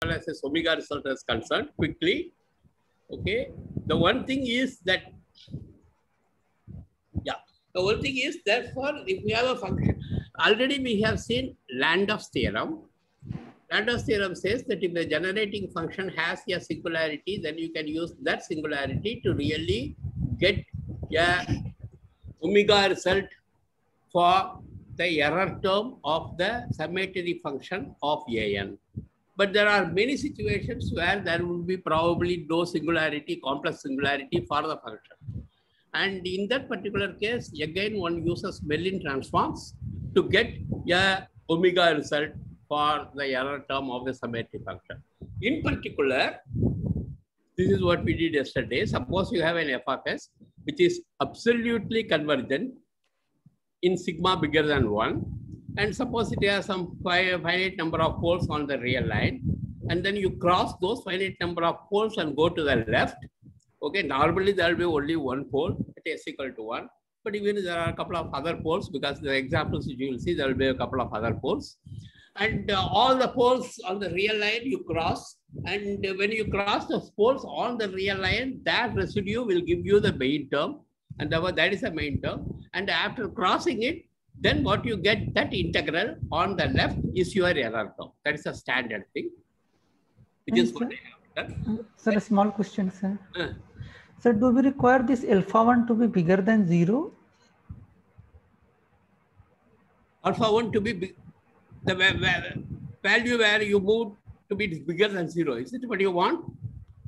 as this omega result is concerned quickly. Okay. The one thing is that, the one thing is therefore, if we have a function, already we have seen Landau's theorem. Landau's theorem says that if the generating function has a singularity, then you can use that singularity to really get a omega result for the error term of the summatory function of an. But there are many situations where there will be probably no singularity, complex singularity for the function. And in that particular case, again, one uses Mellin transforms to get a omega result for the error term of the summatory function. In particular, this is what we did yesterday. Suppose you have an f of s, which is absolutely convergent in sigma bigger than 1. And suppose it has some finite number of poles on the real line. And then you cross those finite number of poles and go to the left. Okay, normally there will be only one pole at s equal to 1. But even there are a couple of other poles, because the examples you will see, there will be a couple of other poles. And all the poles on the real line you cross. And when you cross the poles on the real line, that residue will give you the main term. And that is the main term. And after crossing it, then what you get, that integral on the left is your error term. That is a standard thing, which is what I have done. Sir, a small question, sir. Sir, do we require this alpha 1 to be bigger than 0? Alpha 1 to be the value where you move to be bigger than 0. Is it what you want?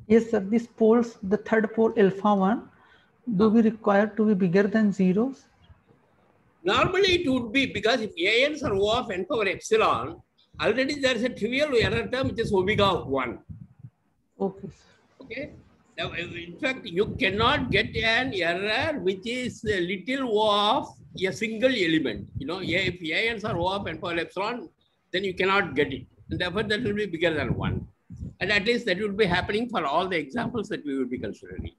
Yes, sir. These poles, the third pole alpha 1, do we require to be bigger than 0s? Normally it would be, because if ans are O of n power epsilon, already there is a trivial error term which is omega of 1. Okay. Okay. Now, in fact, you cannot get an error which is a little O of a single element. You know, if ans are O of n power epsilon, then you cannot get it. And therefore, that will be bigger than 1. And at least that will be happening for all the examples that we will be considering.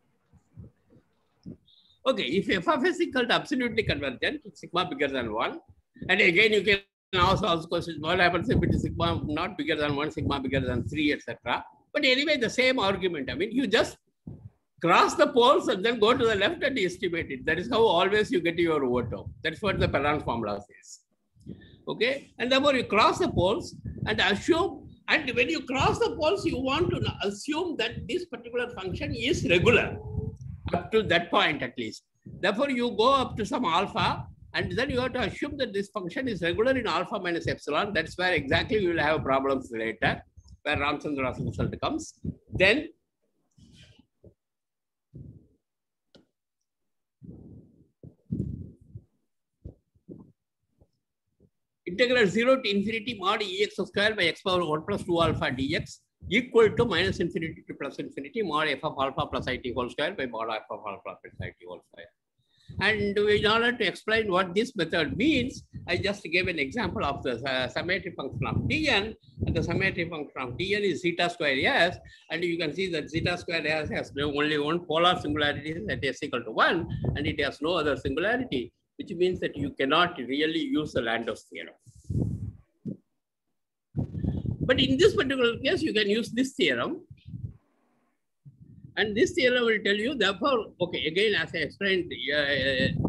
Okay, if f of s is equal to absolutely convergent, sigma bigger than 1. And again, you can also ask questions, what happens if it is sigma not bigger than 1, sigma bigger than 3, etc. But anyway, the same argument. I mean, you just cross the poles and then go to the left and estimate it. That is how always you get your O term. That's what the Perron's formula says. Okay, and therefore you cross the poles and assume, and when you cross the poles, you want to assume that this particular function is regular up to that point at least. Therefore, you go up to some alpha, and then you have to assume that this function is regular in alpha minus epsilon. That's where exactly we will have problems later, where Ramchandra's result comes. Then integral 0 to infinity mod ex square by x power 1 plus 2 alpha dx equal to minus infinity to plus infinity mod f of alpha plus it whole square by mod f of alpha plus it whole square. And in order to explain what this method means, I just gave an example of the summatory function of Dn, and the summatory function of Dn is zeta square s, and you can see that zeta square s has only one polar singularity that is equal to 1, and it has no other singularity, which means that you cannot really use the Landau's theorem. But in this particular case, you can use this theorem. And this theorem will tell you, therefore, okay, again, as I explained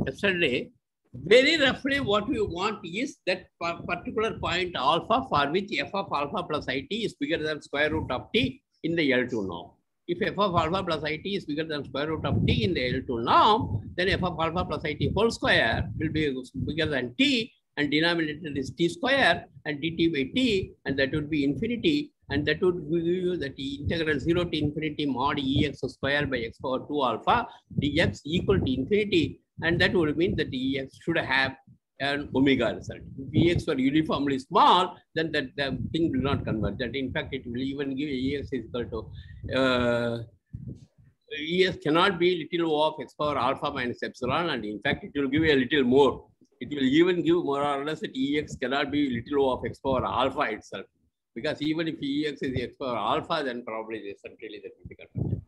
yesterday, very roughly what you want is that particular point alpha for which f of alpha plus it is bigger than square root of t in the L2 norm. If f of alpha plus it is bigger than square root of t in the L2 norm, then f of alpha plus it whole square will be bigger than t, and denominator is t square and dt by t, and that would be infinity, and that would give you that integral 0 to infinity mod ex square by x power 2 alpha dx equal to infinity, and that would mean that ex should have an omega result. If ex were uniformly small, then that the thing will not converge. That in fact, it will even give ex is equal to ex cannot be little o of x power alpha minus epsilon, and in fact, it will give a little more. It will even give more or less that ex cannot be little o of x power alpha itself. Because even if ex is x power alpha, then probably certainly that will be convergent.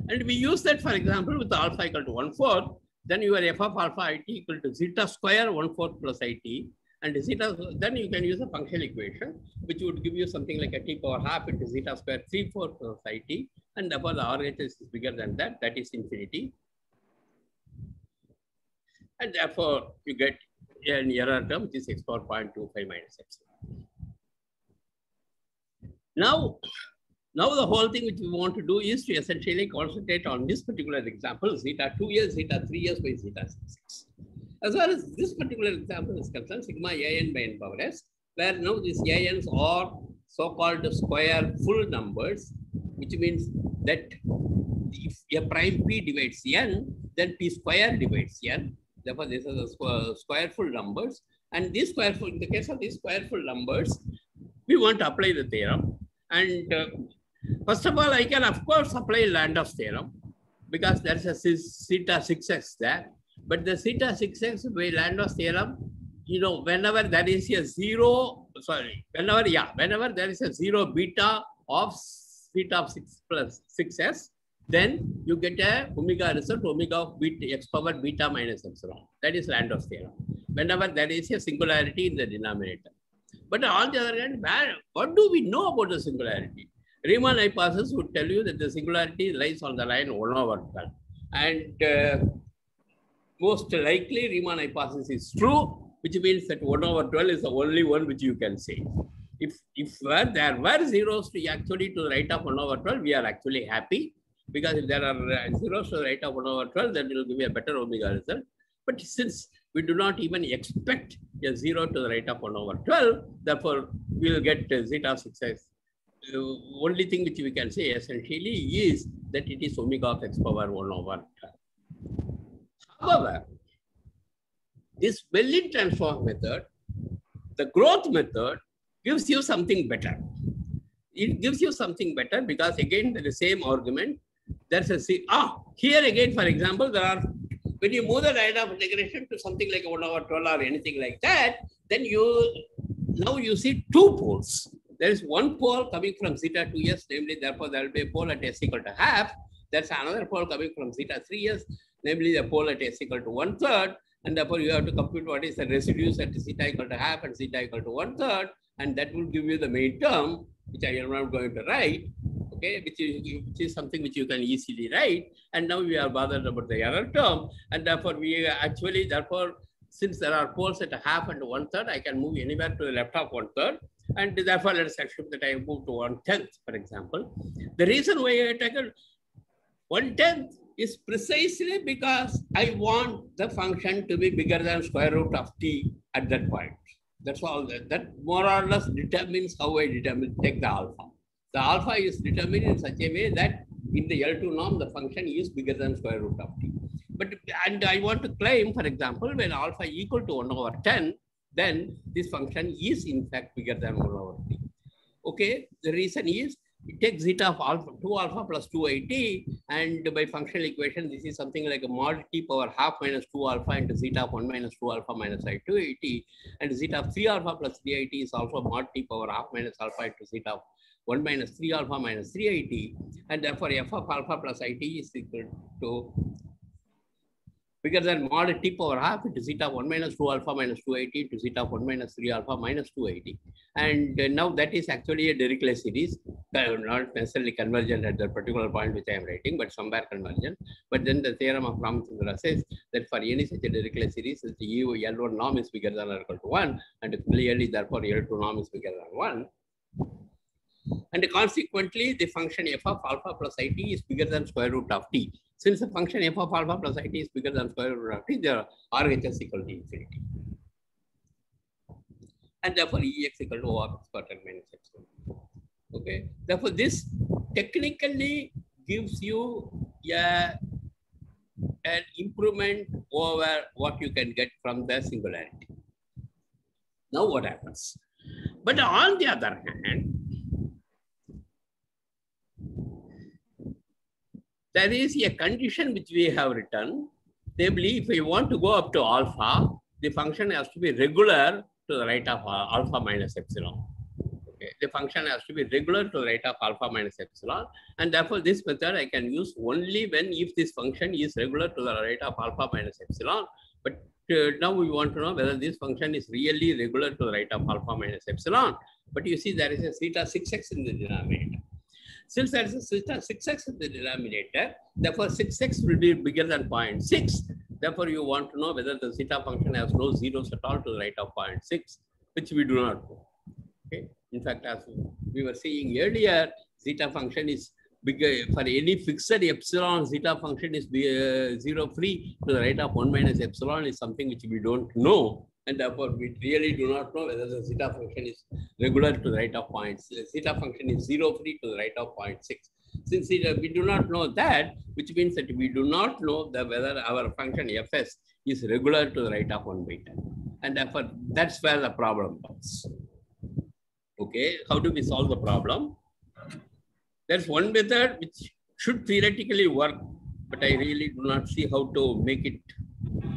And we use that, for example, with alpha equal to 1/4, then your f of alpha it equal to zeta square 1/4 plus it, And zeta, then you can use a functional equation, which would give you something like a t power half into zeta square 3/4 plus it, and therefore the RHS is bigger than that, that is infinity. And therefore you get an error term, which is x power 0.25 minus epsilon. Now the whole thing which we want to do is to essentially concentrate on this particular example, zeta 2s, zeta 3s by zeta 6. As far as this particular example is concerned, sigma an by n power s, where now these ans are so-called square full numbers, which means that if a prime p divides n, then p square divides n. Therefore, these are the square full numbers. And these square full, in the case of these square full numbers, we want to apply the theorem. And first of all, I can of course apply Landau's theorem because there's a zeta 6x there. But the zeta 6x by Landau's theorem, whenever there is a whenever there is a 0 beta of zeta of 6 plus 6s, then you get a omega result, omega of beta, x power beta minus epsilon. That is Landau's theorem. Whenever there is a singularity in the denominator. But on the other hand, what do we know about the singularity? Riemann hypothesis would tell you that the singularity lies on the line 1/12. And most likely Riemann hypothesis is true, which means that 1/12 is the only one which you can say. If there were zeros actually to the right of 1/12, we are actually happy. Because if there are zeros to the right of 1/12, then it will give you a better omega result. But since we do not even expect a 0 to the right of 1/12, therefore we will get zeta 6x. The only thing which we can say essentially is that it is omega of x power 1/12. However, this Bellin transform method, the growth method, gives you something better. It gives you something better because again, the same argument. There's here again, for example, there are, when you move the line of integration to something like 1/12 or anything like that, then now you see two poles. There is one pole coming from zeta 2s, namely, therefore, there will be a pole at s equal to half. There's another pole coming from zeta 3s, namely, the pole at s equal to 1/3. And therefore, you have to compute what is the residues at zeta equal to half and zeta equal to 1/3. And that will give you the main term, which I am not going to write. Okay, which is something which you can easily write. And now we are bothered about the error term. And therefore, since there are poles at a half and 1/3, I can move anywhere to the left of 1/3. And therefore, let us assume that I move to 1/10, for example. The reason why I taken 1/10 is precisely because I want the function to be bigger than square root of t at that point. That's all. That more or less determines how I take the alpha. The alpha is determined in such a way that in the L2 norm, the function is bigger than square root of t. And I want to claim, for example, when alpha equal to 1/10, then this function is in fact bigger than 1/t. Okay, the reason is it takes zeta of alpha 2 alpha plus 2it, and by functional equation, this is something like a mod t power half minus 2 alpha into zeta of 1 minus 2 alpha minus I2it, and zeta of 3 alpha plus 3it is also mod t power half minus alpha into zeta of 1 minus 3 alpha minus 3it, and therefore f of alpha plus it is equal to bigger than mod t power half into zeta of 1 minus 2 alpha minus 2it into zeta of 1 minus 3 alpha minus 2it. And now that is actually a Dirichlet series, not necessarily convergent at that particular point which I am writing, but somewhere convergent. But then the theorem of Ramachandra says that for any such a Dirichlet series, the L1 norm is bigger than or equal to 1, and clearly therefore L2 norm is bigger than 1. And consequently, the function f of alpha plus it is bigger than square root of t. Since the function f of alpha plus it is bigger than square root of t, the RHS equal to infinity. And therefore, Ex equal to O of x power 10 minus epsilon. Okay. Therefore, this technically gives you an improvement over what you can get from the singularity. Now, what happens? But on the other hand, there is a condition which we have written. Namely, if we want to go up to alpha, the function has to be regular to the right of alpha minus epsilon. Okay. The function has to be regular to the right of alpha minus epsilon. And therefore, this method I can use only when if this function is regular to the right of alpha minus epsilon, But now we want to know whether this function is really regular to the right of alpha minus epsilon. But you see there is a theta 6x in the denominator. Since there is a theta 6x in the denominator, therefore 6x will be bigger than 0.6. Therefore, you want to know whether the theta function has no zeros at all to the right of 0.6, which we do not know. Okay. In fact, as we were saying earlier, zeta function is bigger for any fixed epsilon. Zeta function is zero free to the right of 1 minus epsilon is something which we don't know, and therefore we really do not know whether the zeta function is regular to the right of 0.6. Zeta function is zero free to the right of 0.6. Since we do not know that, which means that we do not know whether our function fs is regular to the right of 1 by 10, and therefore that's where the problem comes. Okay, how do we solve the problem? There's one method which should theoretically work, but I really do not see how to make it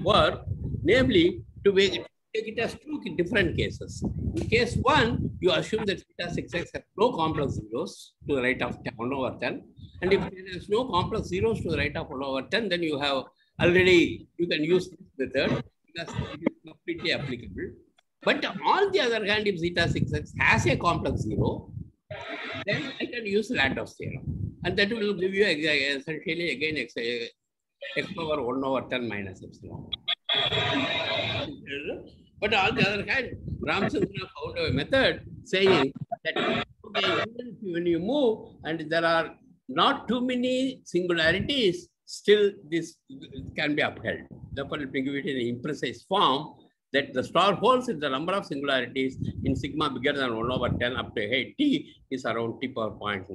work. Namely, to take it as two different cases. In case one, you assume that theta 6x has no complex zeros to the right of 1 over 10. And if there is no complex zeros to the right of 1 over 10, then you have already, you can use this method because it is completely applicable. But on the other hand, if zeta 6x has a complex zero, then I can use Landau's theorem. And that will give you essentially again x power 1 over 10 minus epsilon. But on the other hand, Ramchandra found a method saying that when you move and there are not too many singularities, still this can be upheld. Therefore, it will give it in an imprecise form that the star holds in the number of singularities in sigma bigger than 1 over 10 up to 8t is around t power 0.99.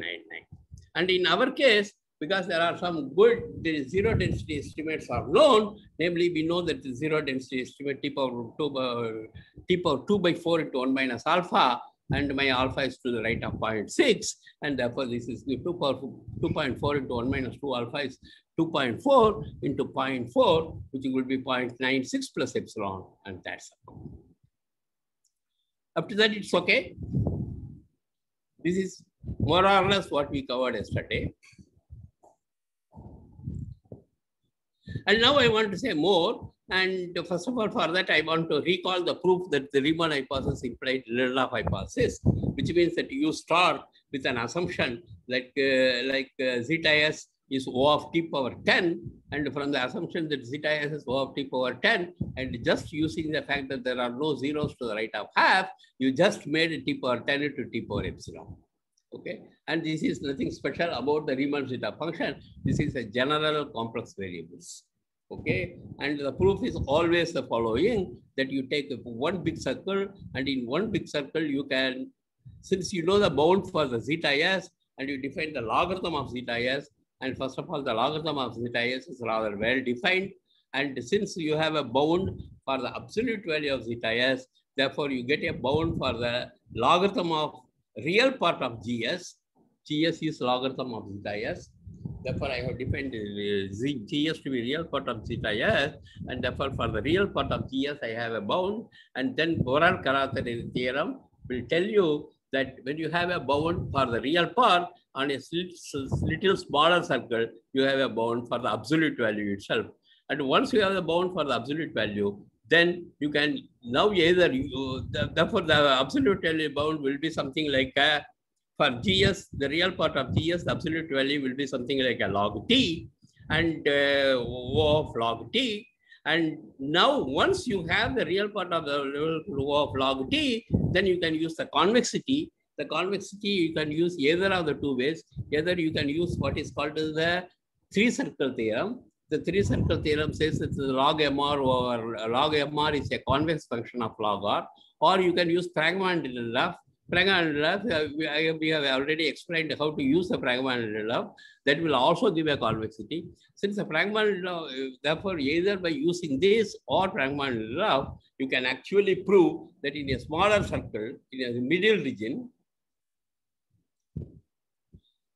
And in our case, because there are some good zero density estimates are known, namely we know that the zero density estimate t power 2 by 4 into 1 minus alpha, and my alpha is to the right of 0.6, and therefore this is the 2.4 into 1 minus 2 alpha is 2.4 into 0.4, which will be 0.96 plus epsilon, and that's all. Up to that, it's okay. This is more or less what we covered yesterday. And now I want to say more. And first of all, for that, I want to recall the proof that the Riemann hypothesis implied Lindelof hypothesis, which means that you start with an assumption like zeta s is O of t power 10, and from the assumption that zeta s is O of t power 10, and just using the fact that there are no zeros to the right of half, you just made t power 10 into t power epsilon. Okay, and this is nothing special about the Riemann zeta function. This is a general complex variables. Okay, and the proof is always the following, that you take one big circle, and in one big circle you can, since you know the bound for the zeta s, and you define the logarithm of zeta s, and first of all the logarithm of zeta s is rather well defined, and since you have a bound for the absolute value of zeta s, therefore you get a bound for the logarithm of real part of gs. Gs is logarithm of zeta s. Therefore, I have defined gs to be real part of zeta s, and therefore for the real part of gs, I have a bound. And then Borel-Karatari theorem will tell you that when you have a bound for the real part on a little smaller circle, you have a bound for the absolute value itself. And once you have the bound for the absolute value, then you can now either, therefore the absolute value bound will be something like for gs, the real part of gs, the absolute value will be something like a log t, and O of log t. And now once you have the real part of the O of log t, then you can use the convexity. The convexity you can use either of the two ways. Either you can use what is called as the three-circle theorem. The three-circle theorem says that the log mr over log mr is a convex function of log r, or you can use Pragma-Lindelof. Pragma-Lindelof, we have already explained how to use the Pragma-Lindelof. That will also give a convexity. Since the Pragma-Lindelof, therefore, either by using this or Pragma-Lindelof, you can actually prove that in a smaller circle, in a middle region,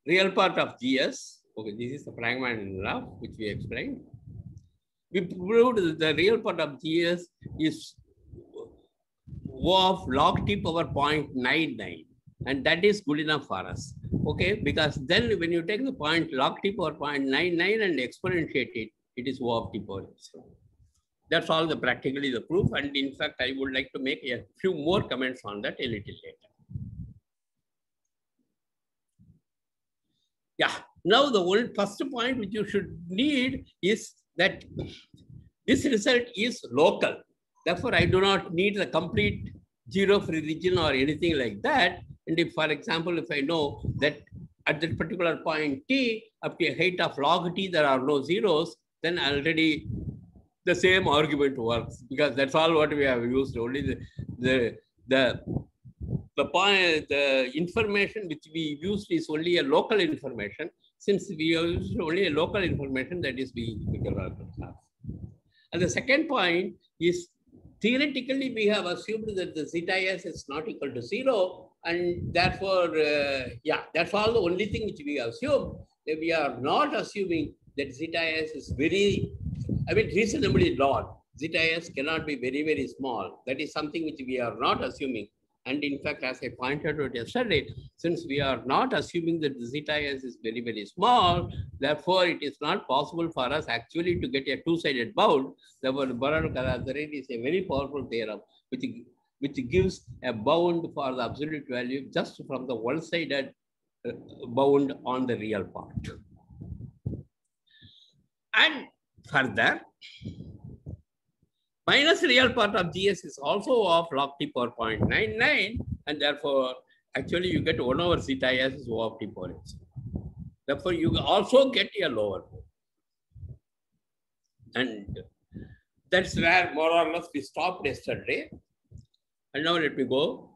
real part of gs, okay, this is the Pragma-Lindelof, which we explained. We proved that the real part of gs is O of log t power 0.99, and that is good enough for us. Okay, because then when you take the point log t power 0.99 and exponentiate it, it is O of t power epsilon. That's all the practically the proof. And in fact, I would like to make a few more comments on that a little later. Yeah. Now the first point which you should need is that this result is local. Therefore, I do not need the complete zero-free region or anything like that. And if, for example, if I know that at that particular point t, up to a height of log t, there are no zeros, then already the same argument works, because that's all what we have used. Only the information which we used is only a local information. Since we used only a local information, that is we cannot have. And the second point is, theoretically, we have assumed that the zeta s is not equal to 0. And therefore, yeah, that's all the only thing which we assume. We are not assuming that zeta s is reasonably large. Zeta s cannot be very, very small. That is something which we are not assuming. And in fact, as I pointed out yesterday, since we are not assuming that the zeta s is very, very small, therefore it is not possible for us actually to get a two-sided bound. Therefore, Borel-Karathorade is a very powerful theorem which gives a bound for the absolute value just from the one-sided bound on the real part. And further, minus real part of GS is also of log t power 0.99, and therefore, actually you get 1 over zeta s is O of t power h. Therefore, you also get a lower bound. And that's where more or less we stopped yesterday. And now let me go.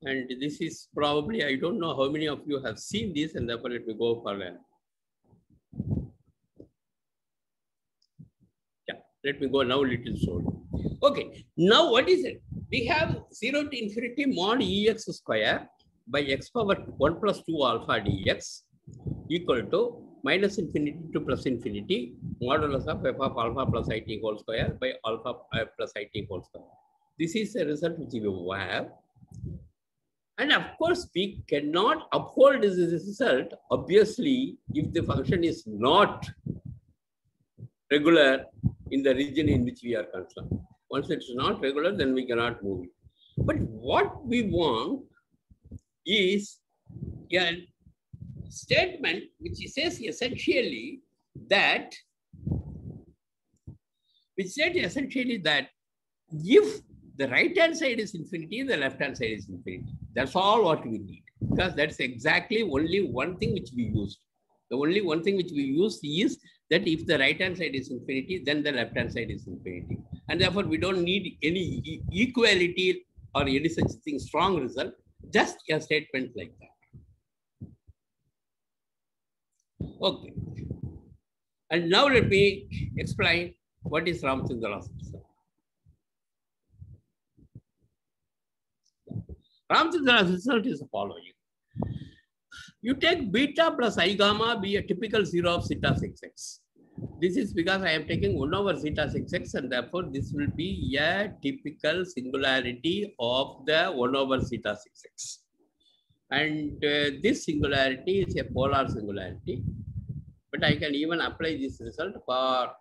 And this is probably, I don't know how many of you have seen this, and therefore let me go for that. Let me go now a little slowly. Okay, now what is it? We have 0 to infinity mod Ex square by x power 1 plus 2 alpha dx equal to minus infinity to plus infinity modulus of f of alpha plus it whole square by alpha plus it whole square. This is a result which we have. And of course, we cannot uphold this result, obviously, if the function is not regular in the region in which we are concerned. Once it's not regular, then we cannot move it. But what we want is a statement which says essentially that, if the right-hand side is infinity, the left-hand side is infinity. That's all what we need, because that's exactly only one thing which we used. The only one thing which we use is that if the right-hand side is infinity, then the left-hand side is infinity. And therefore, we don't need any equality or any such thing, strong result, just a statement like that. Okay. And now let me explain what is Ramachandra's result. Ramachandra's result is the following. You take beta plus I gamma be a typical 0 of zeta 6x. This is because I am taking 1 over zeta 6x, and therefore this will be a typical singularity of the 1 over zeta 6x. And this singularity is a polar singularity. But I can even apply this result for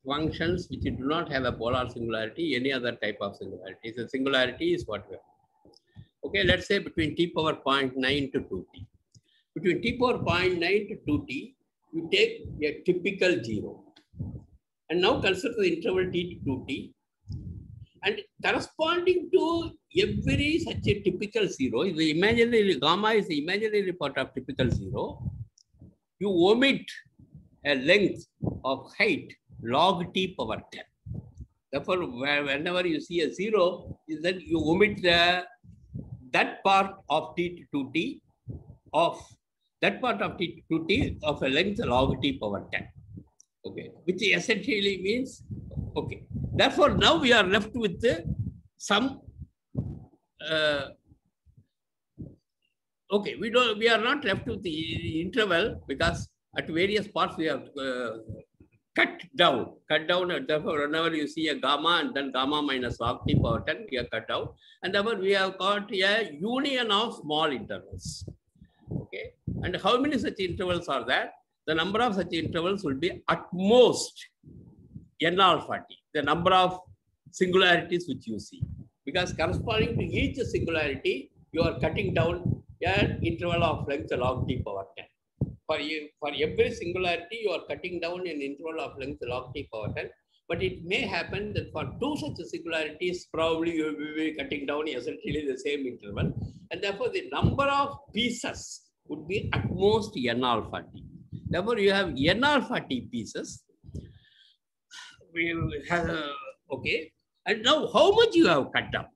functions which do not have a polar singularity, any other type of singularity. The singularity is what we have. Okay, let's say between t power 0.9 to 2t. Between t power 0.9 to 2t, you take a typical 0. And now consider the interval t to 2t. And corresponding to every such a typical 0, the imaginary gamma is the imaginary part of typical 0. You omit a length of height log t power 10. Therefore, whenever you see a 0, is that you omit that part of t to 2t of that part of t to t of a length log t power 10. Okay, which essentially means, okay. Therefore, now we are left with some, okay, we are not left with the interval, because at various parts we have cut down, and therefore whenever you see a gamma and then gamma minus log t power 10, we are cut out, and therefore we have got a union of small intervals. Okay, and how many such intervals are there? The number of such intervals will be at most n alpha t, the number of singularities which you see. Because corresponding to each singularity, you are cutting down an interval of length log t power 10. For every singularity, you are cutting down an interval of length log t power 10. But it may happen that for two such singularities, probably you will be cutting down essentially the same interval. And therefore, the number of pieces would be at most n alpha t. Therefore, you have n alpha t pieces. We will have, okay. And now, how much you have cut down?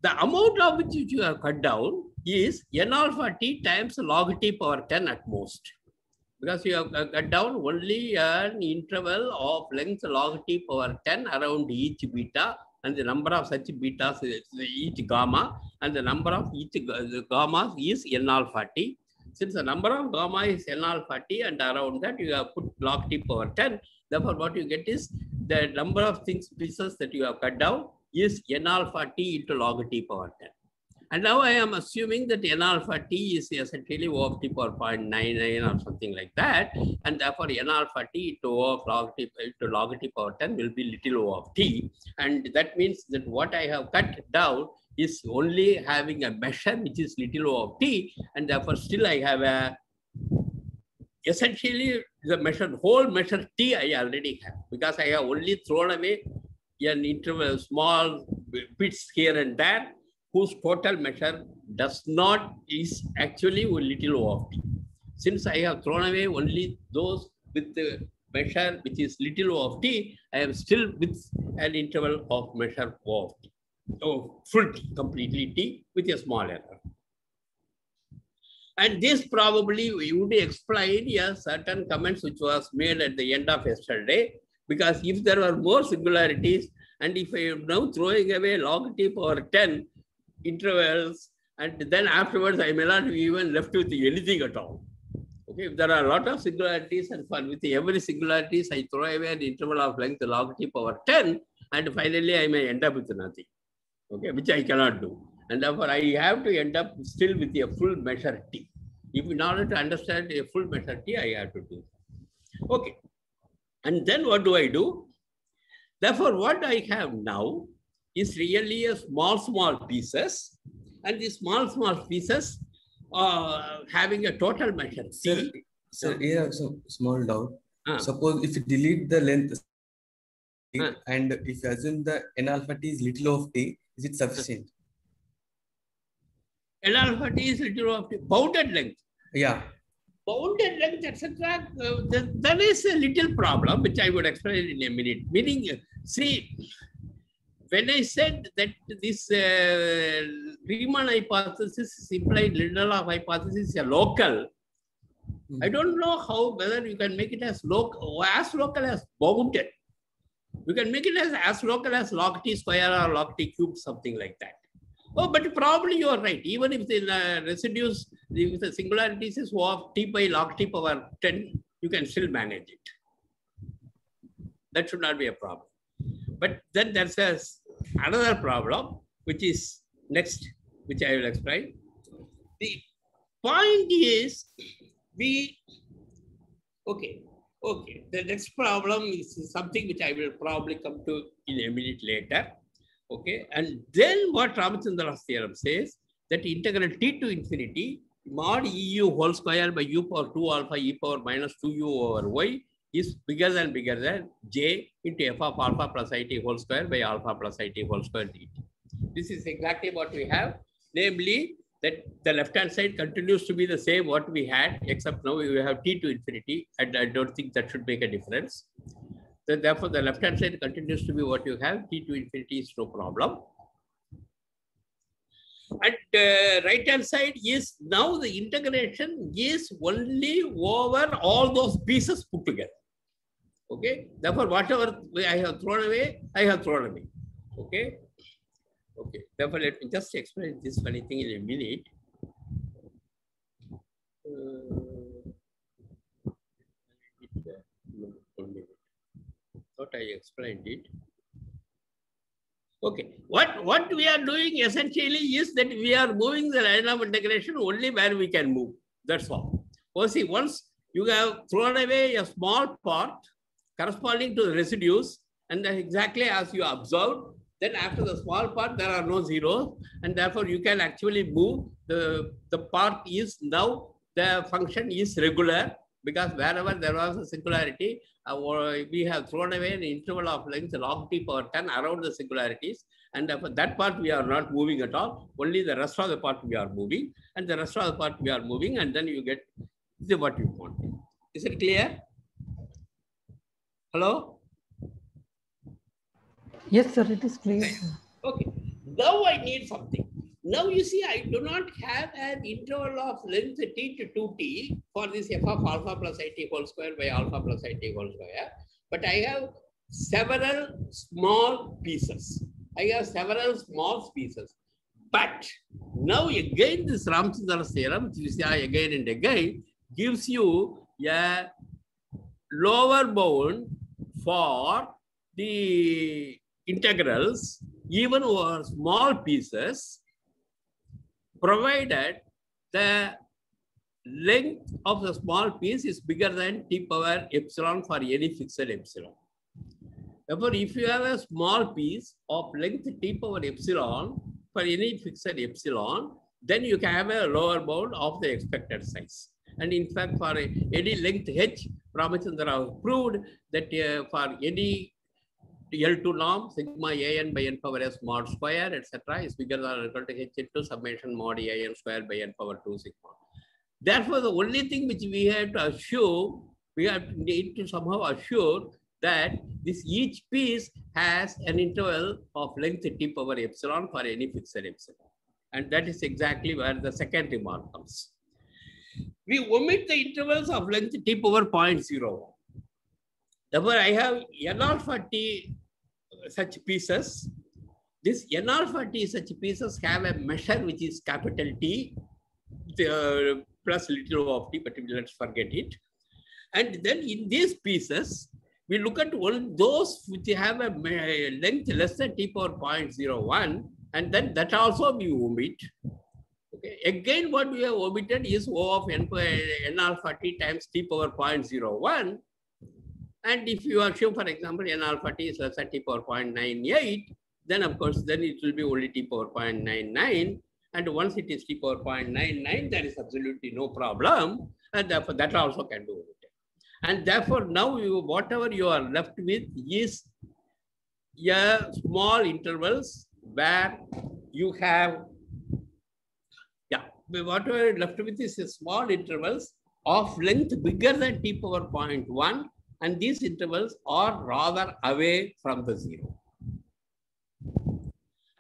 The amount of which you have cut down is n alpha t times log t power 10 at most. Because you have cut down only an interval of length log t power 10 around each beta, and the number of such betas is each gamma, and the number of each gamma is n alpha t. Since the number of gamma is n alpha t, and around that you have put log t power 10, therefore what you get is the number of pieces that you have cut down is n alpha t into log t power 10. And now I am assuming that n alpha t is essentially O of t power 0.99 or something like that. And therefore n alpha t into O of log t power 10 will be little O of t. And that means that what I have cut down is only having a measure which is little O of t. And therefore still I have a, essentially the measure, whole measure t I already have. Because I have only thrown away an interval, small bits here and there, whose total measure does not, is actually little O of t. Since I have thrown away only those with the measure which is little O of t, I am still with an interval of measure O of t. So full t, completely t with a small error. And this probably would explain a certain comments which was made at the end of yesterday, because if there were more singularities, and if I am now throwing away log t power 10, intervals, and then afterwards I may not be even left with anything at all. Okay, if there are a lot of singularities, and for with every singularities I throw away an interval of length log t power 10, and finally I may end up with nothing. Okay, which I cannot do. And therefore I have to end up still with a full measure t. If in order to understand a full measure t, I have to do. Okay. And then what do I do? Therefore, what I have now is really a small pieces, and these small pieces having a total measure. Sir, here some small doubt. Suppose if you delete the length and if you assume the n alpha t is little of t, is it sufficient? N alpha t is little of t, bounded length. Yeah. Bounded length, etc. There is a little problem which I would explain in a minute. Meaning, see, when I said that this Riemann hypothesis implied Lindelof hypothesis is a local, I don't know how, whether you can make it as local as bounded. You can make it as local as log t square or log t cube, something like that. Oh, but probably you are right. Even if the residues, if the singularities is O of t by log t power 10, you can still manage it. That should not be a problem. But then there's another problem, which is next, which I will explain. The point is, the next problem is something which I will probably come to in a minute later. Okay, and then what Ramachandra's theorem says, that integral t to infinity mod EU whole square by u power 2 alpha e power minus 2u over y is bigger than j into f of alpha plus it whole square by alpha plus it whole square dt. This is exactly what we have, namely that the left-hand side continues to be the same what we had, except now we have t to infinity, and I don't think that should make a difference. So therefore, the left-hand side continues to be what you have, t to infinity is no problem. And right-hand side is now the integration is only over all those pieces put together. Okay, therefore, whatever I have thrown away, I have thrown away. Okay, okay. Therefore, let me just explain this funny thing in a minute. Thought I explained it. Okay, what we are doing essentially is that we are moving the line of integration only where we can move. That's all. Oh, see, once you have thrown away a small part corresponding to the residues, And then exactly as you observed, then after the small part, there are no zeros. And therefore, you can actually move the part is now the function is regular, because wherever there was a singularity, we have thrown away an interval of length log t power 10 around the singularities. And therefore, that part we are not moving at all. Only the rest of the part we are moving. And the rest of the part we are moving. And then you get what you want. Is it clear? Hello? Yes, sir, it is clear. Okay. Now I need something. Now you see, I do not have an interval of length t to 2t for this f of alpha plus it whole square by alpha plus it whole square. But I have several small pieces. I have several small pieces. But now again, this Ramchandra theorem, which you see again and again, gives you a lower bound for the integrals, even over small pieces, provided the length of the small piece is bigger than t power epsilon for any fixed epsilon. Therefore, if you have a small piece of length t power epsilon for any fixed epsilon, then you can have a lower bound of the expected size. And in fact, for any length h, Ramachandra proved that for any L2 norm, sigma an by n power s mod square, etc. is bigger than or equal to h into summation mod an square by n power 2 sigma. Therefore, the only thing which we have to assure, need to somehow assure that this each piece has an interval of length t power epsilon for any fixed epsilon. And that is exactly where the second remark comes. We omit the intervals of length t power 0.01. Therefore, I have n alpha t such pieces. This n alpha t such pieces have a measure which is capital T plus little o of t, but let's forget it. And then in these pieces, we look at all those which have a length less than t power 0.01, and then that also we omit. Okay. Again, what we have omitted is O of n alpha t times t power 0.01. And if you assume, for example, n alpha t is less than t power 0.98, then of course, then it will be only t power 0.99. And once it is t power 0.99, there is absolutely no problem. And therefore, that also can do it. And therefore, now whatever you are left with is small intervals where you have, whatever you're left with is small intervals of length bigger than t power 0.1. And these intervals are rather away from the zero.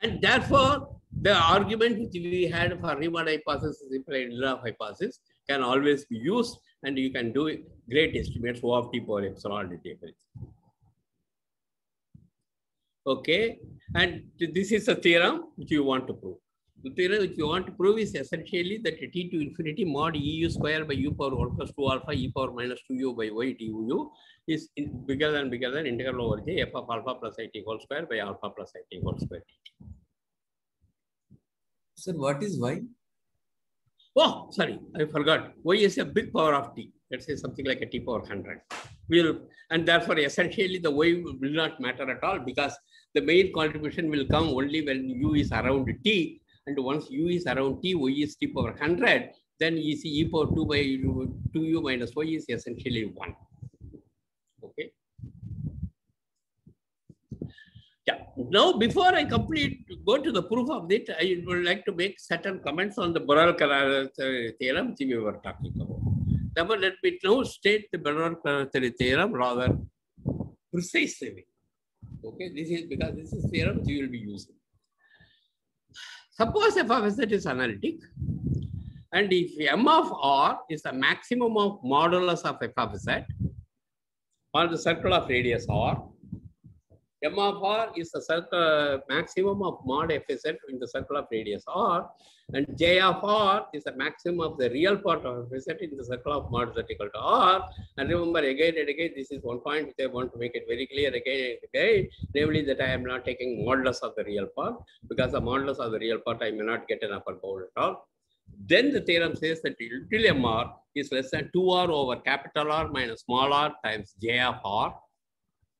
And therefore, the argument which we had for Riemann hypothesis implied Lilhoff hypothesis can always be used, and you can do great estimates O of t power epsilon and everything. Okay, and this is a theorem which you want to prove. The theorem which you want to prove is essentially that t to infinity mod EU square by u power 1 plus 2 alpha e power minus 2u by y du is bigger than integral over j f of alpha plus it whole square by alpha plus it whole square. Sir, what is y? Oh, sorry, I forgot. Y is a big power of t. Let's say something like a t power 100. And therefore, essentially, the y will not matter at all, because the main contribution will come only when u is around t. And once u is around t, y is t power 100, then you see e power 2 by 2u minus y is essentially 1. Okay. Yeah. Now, before I go to the proof of it, I would like to make certain comments on the Borel-Karatheri theorem which we were talking about. Therefore, let me now state the Borel-Karatheri theorem rather precisely. Okay, this is because this is theorem which you will be using. Suppose f of z is analytic, and if m of r is the maximum of modulus of f of z on the circle of radius r, m of r is the maximum of mod f z in the circle of radius r, and j of r is the maximum of the real part of f z in the circle of mod z equal to r. And remember, again and again, this is one point which I want to make it very clear again and again, namely that I am not taking modulus of the real part, because the modulus of the real part I may not get an upper bound at all. Then the theorem says that till mr is less than 2r over capital R minus small r times j of r.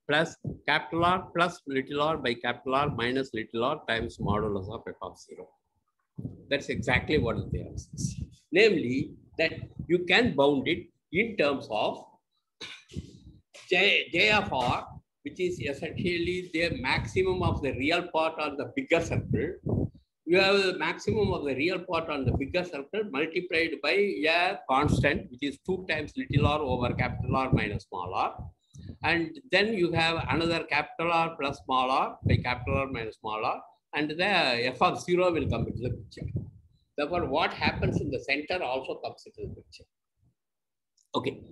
plus capital R plus little r by capital R minus little r times modulus of f of 0. That's exactly what the theorem says. Namely, that you can bound it in terms of J of R, which is essentially the maximum of the real part on the bigger circle. You have the maximum of the real part on the bigger circle multiplied by a constant, which is 2 times little r over capital R minus small r. And then you have another capital R plus small r by capital R minus small r. And the f of 0 will come into the picture. Therefore, what happens in the center also comes into the picture. Okay.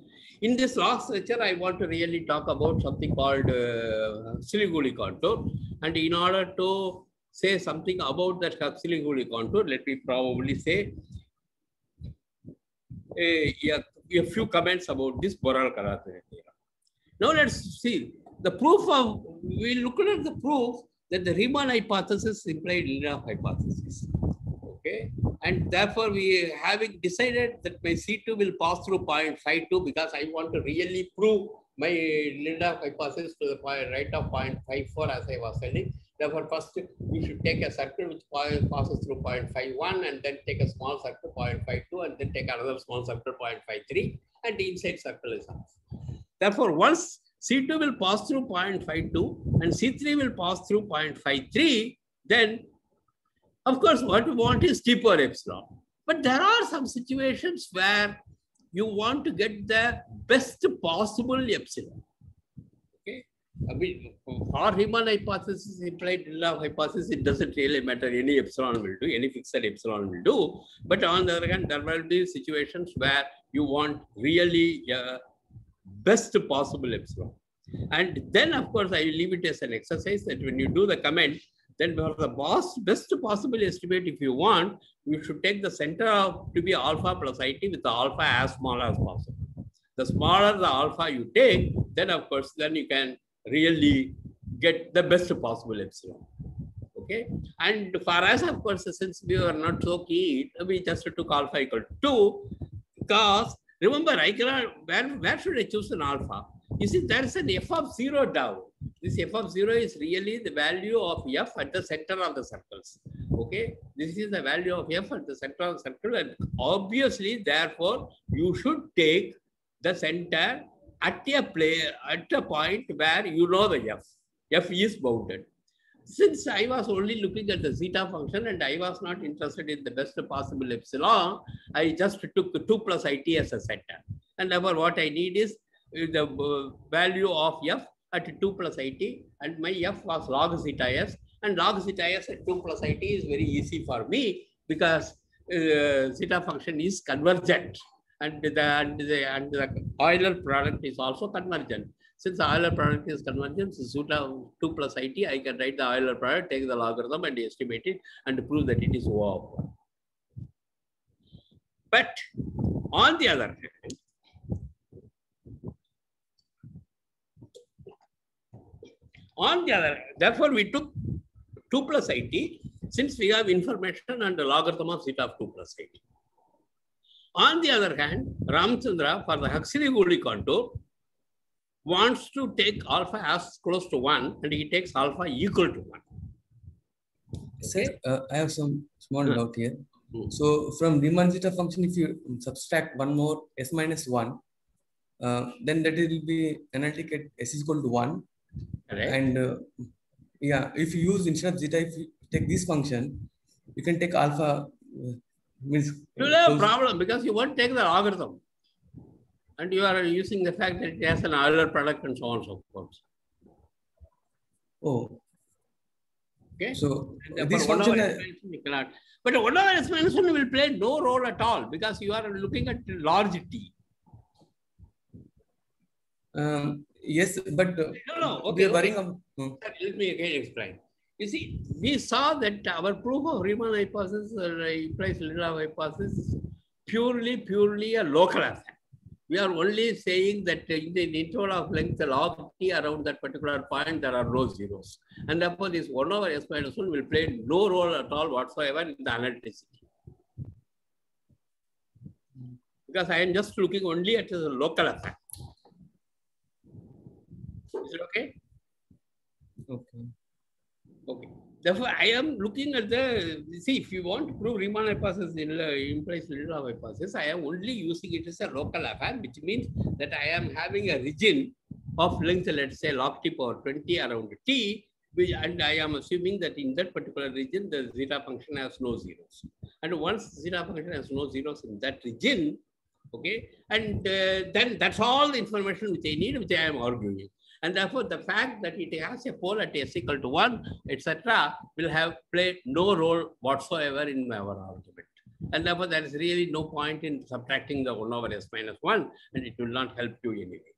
In this last lecture, I want to really talk about something called Huxley-Gouldie contour. And in order to say something about that Huxley-Gouldie contour, let me probably say a few comments about this Borel-Karateir theorem. Now let's see the proof of, we looked at the proof that the Riemann hypothesis implied Lindelof hypothesis. Okay, and therefore we having decided that my C2 will pass through 0.52 because I want to really prove my Lindelof hypothesis to the point right of 0.54 as I was saying. Therefore, first you should take a circle which passes through 0.51 and then take a small circle 0.52 and then take another small circle 0.53 and the inside circle is half. Therefore, once C2 will pass through 0.52 and C3 will pass through 0.53, then of course, what you want is T power epsilon. But there are some situations where you want to get the best possible epsilon. Okay. I mean, for Riemann hypothesis implied Lindelof hypothesis, it doesn't really matter. Any epsilon will do, any fixed epsilon will do. But on the other hand, there will be situations where you want really best possible epsilon. And then, of course, I leave it as an exercise that when you do the comment, then for the best possible estimate, if you want, you should take the center to be alpha plus IT with the alpha as small as possible. The smaller the alpha you take, then of course, then you can really get the best possible epsilon. Okay. And for us, of course, since we were not so keen, we just took alpha equal to 2 because remember, I cannot, where should I choose an alpha? You see, there is an f of 0 down. This f of 0 is really the value of f at the center of the circles. Okay, this is the value of f at the center of the circle, and obviously, therefore, you should take the center at a point where you know the f is bounded. Since I was only looking at the zeta function and I was not interested in the best possible epsilon, I just took 2 plus IT as a center. And therefore, what I need is the value of f at 2 plus IT, and my f was log zeta s, and log zeta s at 2 plus IT is very easy for me because zeta function is convergent, and the Euler product is also convergent. Since the Euler product is convergent, zeta 2 plus IT, I can write the Euler product, take the logarithm and estimate it and prove that it is O of 1. But on the other hand, therefore, we took 2 plus IT since we have information and the logarithm of zeta of 2 plus IT. On the other hand, Ramachandra, for the Huxley-Gouldie contour, wants to take alpha as close to 1 and he takes alpha equal to 1. Okay? Sir, I have some small doubt here. So, from Riemann zeta function, if you subtract one more s minus 1, then that will be analytic at s is equal to 1. Correct. And yeah, if you use instead of zeta, if you take this function, you can take alpha. Means you will have a problem because you won't take the logarithm, and you are using the fact that it has an Euler product and so on and so forth. Oh, okay. So this function, you cannot. But 1 over s minus 1 will play no role at all because you are looking at large T. Yes, but no. Okay, we are worrying about. Let me again explain. You see, we saw that our proof of Riemann hypothesis implies Lindelof hypothesis purely a local effect. We are only saying that in the interval of length log T around that particular point, there are no zeros. And therefore, this 1 over s minus 1 will play no role at all whatsoever in the analyticity. Because I am just looking only at the local effect. Is it okay? Okay. Okay. Therefore, I am looking at the, see, if you want to prove Riemann hypothesis implies Lindelof hypothesis, I am only using it as a local affair, which means that I am having a region of length, let's say log t power 20 around t, and I am assuming that in that particular region, the zeta function has no zeros. And once zeta function has no zeros in that region, okay, and then that's all the information which I need, which I am arguing. And therefore, the fact that it has a pole at s equal to 1, etc., will have played no role whatsoever in our argument. And therefore, there is really no point in subtracting the 1 over s minus 1, and it will not help you anyway.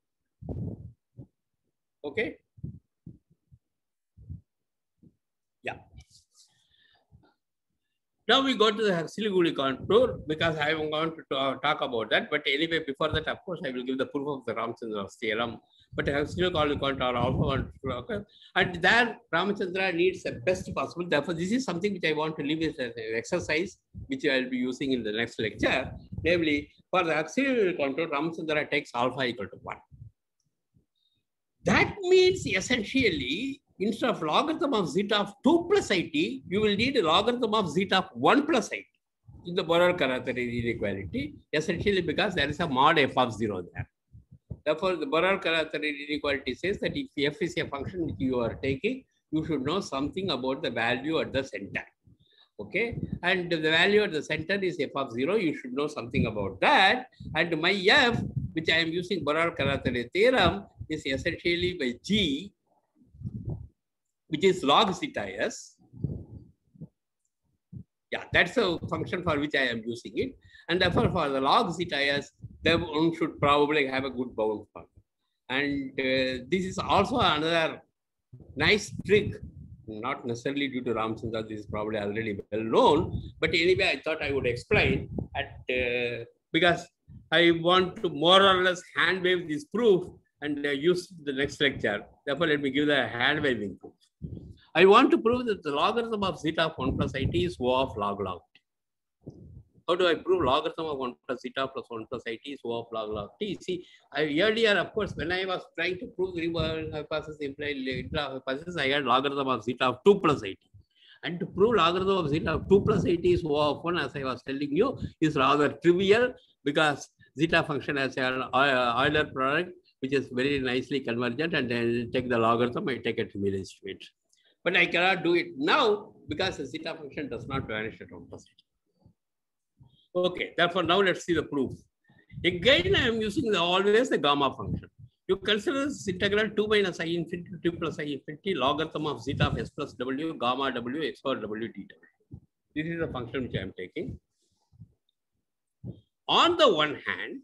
Okay? Yeah. Now we go to the Huxley-Gouldie contour, because I am going to talk about that. But anyway, before that, of course, I will give the proof of the Ramachandra's theorem. But Huxley-Gouldie contour alpha 1, and there Ramachandra needs the best possible. Therefore, this is something which I want to leave as an exercise, which I will be using in the next lecture. Namely, for the Huxley-Gouldie contour, Ramachandra takes alpha equal to 1. That means essentially, instead of logarithm of zeta of 2 plus it, you will need a logarithm of zeta of 1 plus it in the Borel-Karathari inequality, essentially because there is a mod f of 0 there. Therefore, the Borel-Karathari inequality says that if f is a function which you are taking, you should know something about the value at the center. Okay, and the value at the center is f of 0. You should know something about that. And my f, which I am using Borel-Karathari theorem, is essentially by g, which is log zeta s. Yeah, that's a function for which I am using it. And therefore, for the log zeta s, then one should probably have a good bound function. And this is also another nice trick, not necessarily due to Ramachandra, this is probably already well known. But anyway, I thought I would explain because I want to more or less hand wave this proof and use the next lecture. Therefore, let me give the hand waving proof. I want to prove that the logarithm of zeta of 1 plus it is O of log log t. How do I prove logarithm of 1 plus zeta plus 1 plus it is O of log log t? See, earlier, of course, when I was trying to prove the Riemann hypothesis implied Lindelof hypothesis, I had logarithm of zeta of 2 plus it. And to prove logarithm of zeta of 2 plus it is O of 1, as I was telling you, is rather trivial because zeta function has an Euler product, which is very nicely convergent, and then take the logarithm, I take a trivial estimate. But I cannot do it now because the zeta function does not vanish at 1 plus it. Okay, therefore now let's see the proof. Again, I am using always the gamma function. You consider this integral 2 minus I infinity to 2 plus I infinity logarithm of zeta of s plus w gamma w x power w dw. This is the function which I am taking. On the one hand,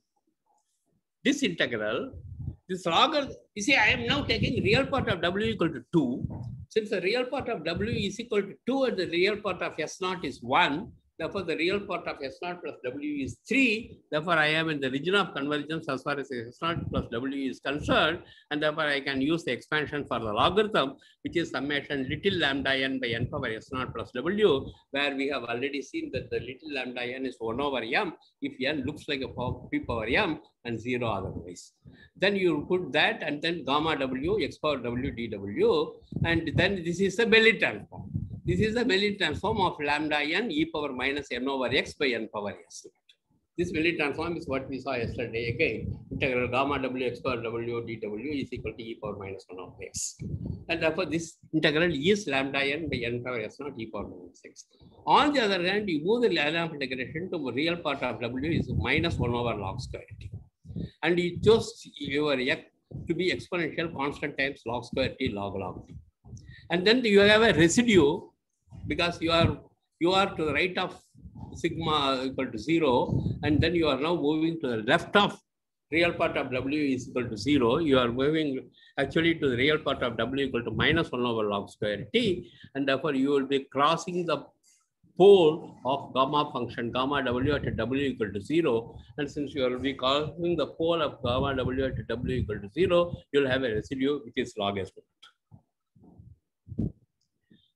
this integral, this logarithm, you see, I am now taking real part of w equal to 2. Since the real part of w is equal to 2 and the real part of s naught is 1, therefore the real part of s naught plus w is 3. Therefore, I am in the region of convergence as far as s naught plus w is concerned, and therefore I can use the expansion for the logarithm, which is summation little lambda n by n power s naught plus w, where we have already seen that the little lambda n is 1 over m if n looks like a p power m and 0 otherwise. Then you put that and then gamma w x power w dw, and then this is the Belli transform. This is the Belli transform of lambda n e power minus n over x by n power s. This Belli transform is what we saw yesterday again. Integral gamma w x power w dw is equal to e power minus 1 of x. And therefore, this integral is lambda n by n power s naught e power minus x. On the other hand, you move the Laplace integration to the real part of w is minus 1 over log square t. And you chose your x to be exponential constant times log square t log log t. And then you have a residue because you are to the right of sigma equal to 0, and then you are now moving to the left of real part of w is equal to 0. You are moving actually to the real part of w equal to minus 1 over log square t, and therefore you will be crossing the pole of gamma function gamma w at w equal to 0, and since you will be crossing the pole of gamma w at w equal to 0, you will have a residue which is log s naught.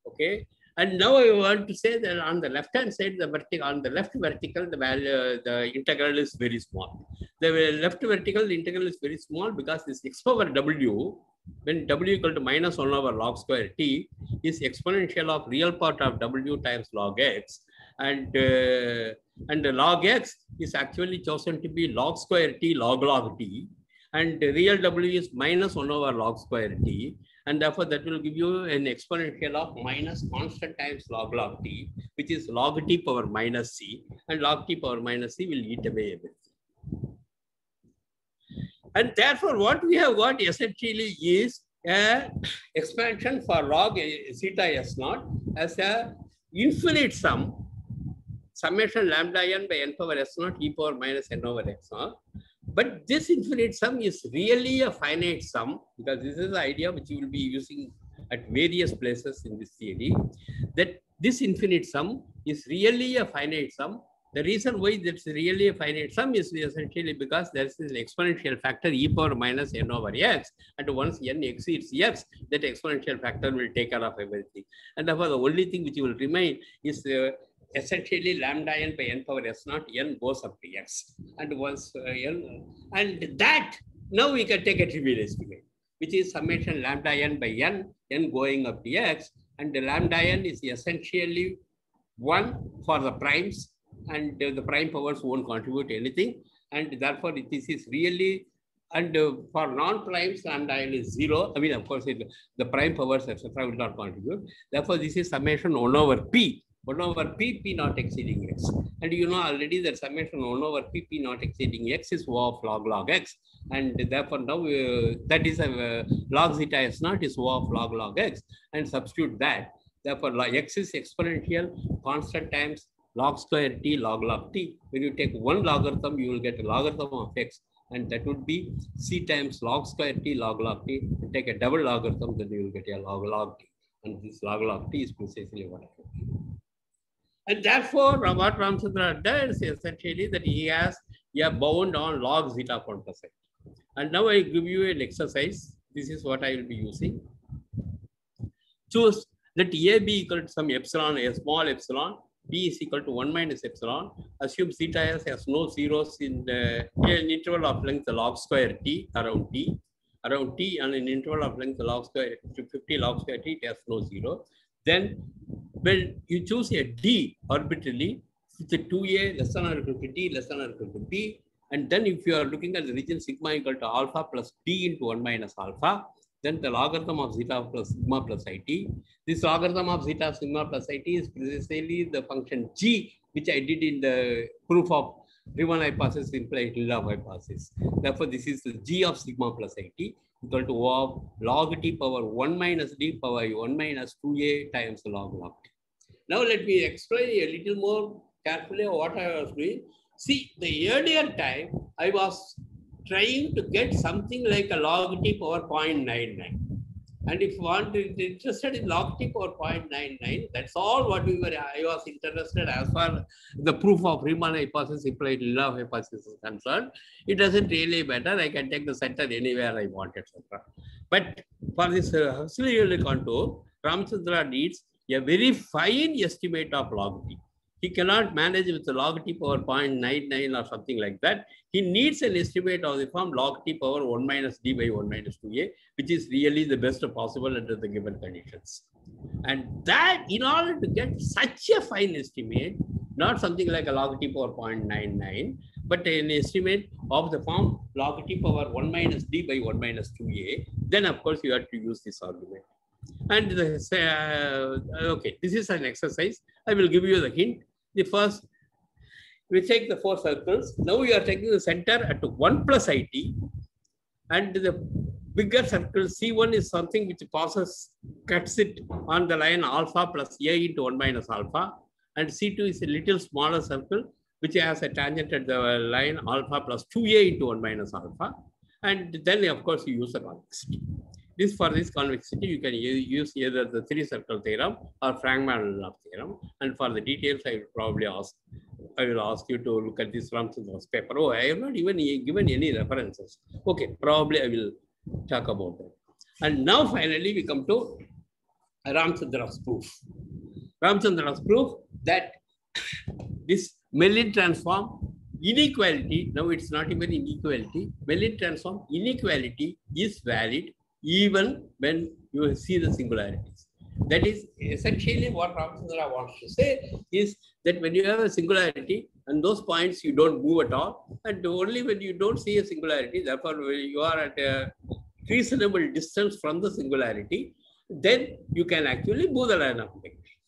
Okay. And now I want to say that on the left-hand side, the vertical, on the left vertical, the value, the integral is very small. The left vertical, the integral is very small because this x power w when w equal to minus 1 over log square t is exponential of real part of w times log x, and the log x is actually chosen to be log square t log t, and the real w is minus 1 over log square t, and therefore that will give you an exponential of minus constant times log t, which is log t power minus c, and log t power minus c will eat away everything. And therefore, what we have got essentially is a expansion for log zeta s naught as a infinite sum, summation lambda n by n power s naught e power minus n over x naught. But this infinite sum is really a finite sum, because this is the idea which you will be using at various places in this theory, that this infinite sum is really a finite sum. The reason why that's really a finite sum is essentially because there is an exponential factor e power minus n over x, and once n exceeds x, that exponential factor will take care of everything. And therefore, the only thing which will remain is essentially lambda n by n power s naught, n goes up to x. And once n, and that, now we can take a trivial estimate, which is summation lambda n by n going up to x, and the lambda n is essentially 1 for the primes, and the prime powers won't contribute anything, and therefore this is really, and for non-primes lambda n is 0. I mean, of course, the prime powers etc. will not contribute. Therefore, this is summation 1 over p, 1 over p not exceeding x, and you know already that summation 1 over p not exceeding x is O of log x, and therefore now that is a log zeta s naught is O of log x, and substitute that. Therefore, x is exponential constant times log square t log t. When you take one logarithm, you will get a logarithm of x, and that would be c times log square t log t. You take a double logarithm, then you will get a log t, and this log t is precisely what I have. And therefore, what Ramachandra does is essentially that he has a bound on log zeta quantum set. And now I give you an exercise. This is what I will be using. Choose that a be equal to some epsilon, a small epsilon, b is equal to 1 minus epsilon. Assume zeta s has no zeros in an interval of length log square t around t, and an interval of length log square to 50 log square t, it has no zero. Then when you choose a d arbitrarily, it's a 2a less than or equal to d less than or equal to b, and then if you are looking at the region sigma equal to alpha plus d into 1 minus alpha, then the logarithm of zeta plus sigma plus it. This logarithm of zeta sigma plus it is precisely the function g, which I did in the proof of Riemann hypothesis implied Lilov hypothesis. Therefore, this is the g of sigma plus it equal to O of log t power 1 minus d power 1 minus 2a times log t. Now, let me explain a little more carefully what I was doing. See, the earlier time, I was trying to get something like a log t power 0.99. And if you want to be interested in log t power 0.99, that's all what I was interested as far as the proof of Riemann hypothesis implied Lilov hypothesis is concerned. It doesn't really matter. I can take the center anywhere I want, etc. But for this Huxley contour, Ramachandra needs a very fine estimate of log t. He cannot manage with the log t power 0.99 or something like that. He needs an estimate of the form log t power 1 minus d by 1 minus 2a, which is really the best possible under the given conditions. And that, in order to get such a fine estimate, not something like a log t power 0.99, but an estimate of the form log t power 1 minus d by 1 minus 2a, then of course you have to use this argument. And okay, this is an exercise. I will give you the hint. The first, we take the 4 circles. Now we are taking the center at 1 plus it, and the bigger circle C1 is something which cuts it on the line alpha plus a into 1 minus alpha, and C2 is a little smaller circle which has a tangent at the line alpha plus 2a into 1 minus alpha, and then of course you use the convexity. For this convexity, you can use either the 3-circle theorem or Frank-Mann-Lilov theorem. And for the details, I will ask you to look at this Ramachandra's paper. Oh, I have not even given any references. Okay, probably I will talk about that. And now finally we come to Ramachandra's proof. Ramachandra's proof that this Mellin transform inequality, now it's not even inequality, Mellin transform inequality is valid even when you see the singularities. That is essentially what Ramachandra wants to say, is that when you have a singularity and those points you don't move at all, and only when you don't see a singularity, therefore when you are at a reasonable distance from the singularity, then you can actually move the line of integration.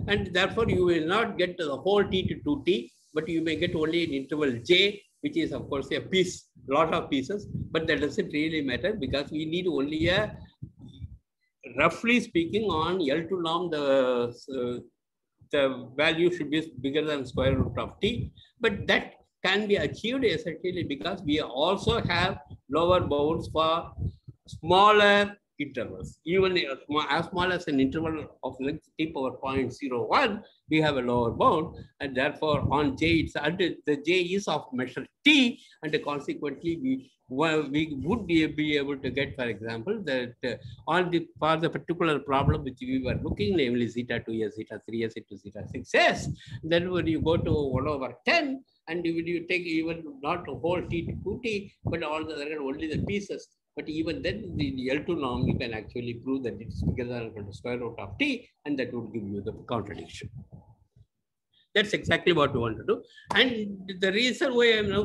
And therefore you will not get the whole t to 2t, but you may get only an interval j, which is of course a piece, lot of pieces, but that doesn't really matter because we need only a, roughly speaking, on L2 norm, the value should be bigger than square root of t, but that can be achieved essentially because we also have lower bounds for smaller intervals. Even as small as an interval of length t power 0.01, we have a lower bound, and therefore on j, it's under the j is of measure t, and consequently we would be able to get, for example, that for the particular problem which we were looking, namely zeta 2s, zeta 3s into zeta 6s, then when you go to 1/10, and when you take even not the whole t to 2t, but all the other only the pieces. But even then, the L2 norm, you can actually prove that it's bigger than or equal to square root of t, and that would give you the contradiction. That's exactly what we want to do. And the reason why I'm now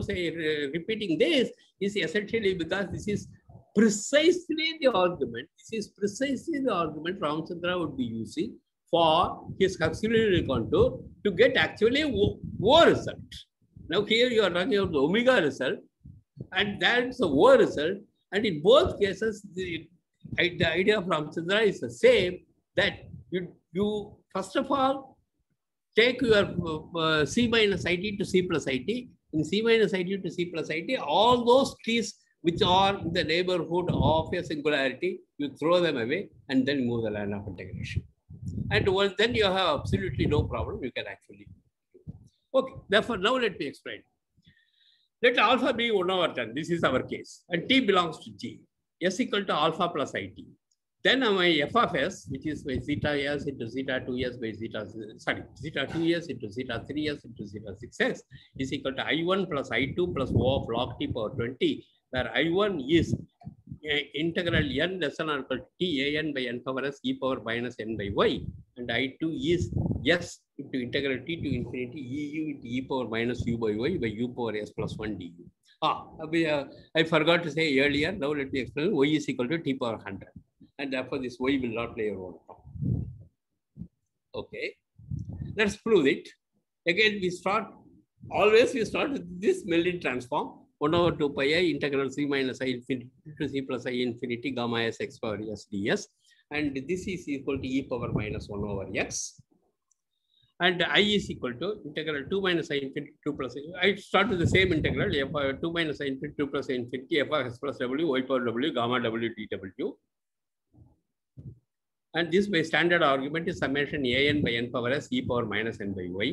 repeating this is essentially because this is precisely the argument. This is precisely the argument Ramachandra would be using for his auxiliary contour to get actually O result. Now here you are talking about the omega result, and that's the O result. And in both cases, the idea of Ramachandra is the same, that you first of all take your C minus IT to C plus IT. In C minus IT to C plus IT, all those trees which are in the neighborhood of a singularity, you throw them away and then move the line of integration. And once then you have absolutely no problem, you can actually. Okay, therefore now let me explain. Let alpha be 1/10. This is our case. And t belongs to G. S equal to alpha plus IT. Then my f of s, which is by zeta s into zeta 2s by zeta 2s into zeta 3s into zeta 6s, is equal to I1 plus I2 plus O of log t power 20, where I1 is integral n less than or equal to t an by n power s e power minus n by y, and I2 is s into integral t to infinity eu into e power minus u by y by u power s plus 1 du. I forgot to say earlier, now let me explain. Y is equal to t power 100, and therefore this y will not play a role. Okay, let's prove it. Again, we start with this Mellin transform, 1/2 pi I integral c minus I infinity to c plus I infinity gamma s x power s ds, and this is equal to e power minus 1/x. And I is equal to integral 2 minus I infinity 2 plus I. I start with the same integral, f 2 minus I infinity 2 plus I infinity f of s plus w, y power w, gamma w, dw. And this by standard argument is summation an by n power s e power minus n by y.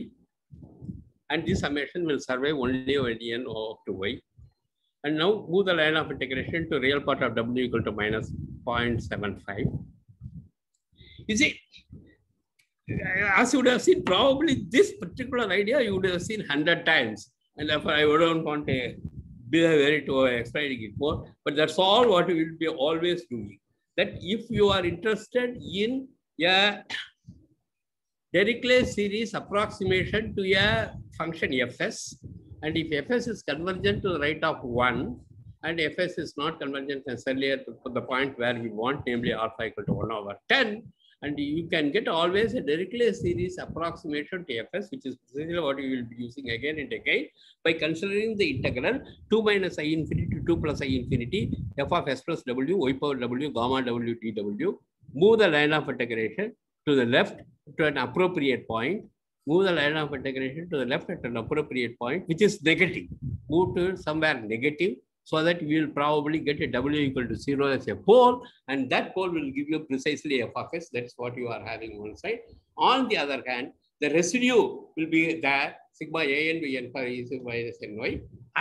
And this summation will survive only when n up to y. And now move the line of integration to real part of w equal to minus 0.75. You see, as you would have seen, probably this particular idea you would have seen 100 times. And therefore, I wouldn't want to be very to explaining it more. But that's all what we will be always doing. That if you are interested in a Dirichlet series approximation to a function fs, and if fs is convergent to the right of 1, and fs is not convergent necessarily to the point where we want, namely alpha equal to 1/10, and you can get always a Dirichlet series approximation to fs, which is precisely what you will be using again and again by considering the integral 2 minus I infinity to 2 plus I infinity f of s plus w, y power w, gamma w, dw. Move the line of integration to the left to an appropriate point. Move the line of integration to the left at an appropriate point, which is negative. Move to somewhere negative, so that we will probably get a w equal to 0 as a pole, and that pole will give you precisely f of s. That's what you are having on one side. On the other hand, the residue will be there, sigma an by n power e minus ny,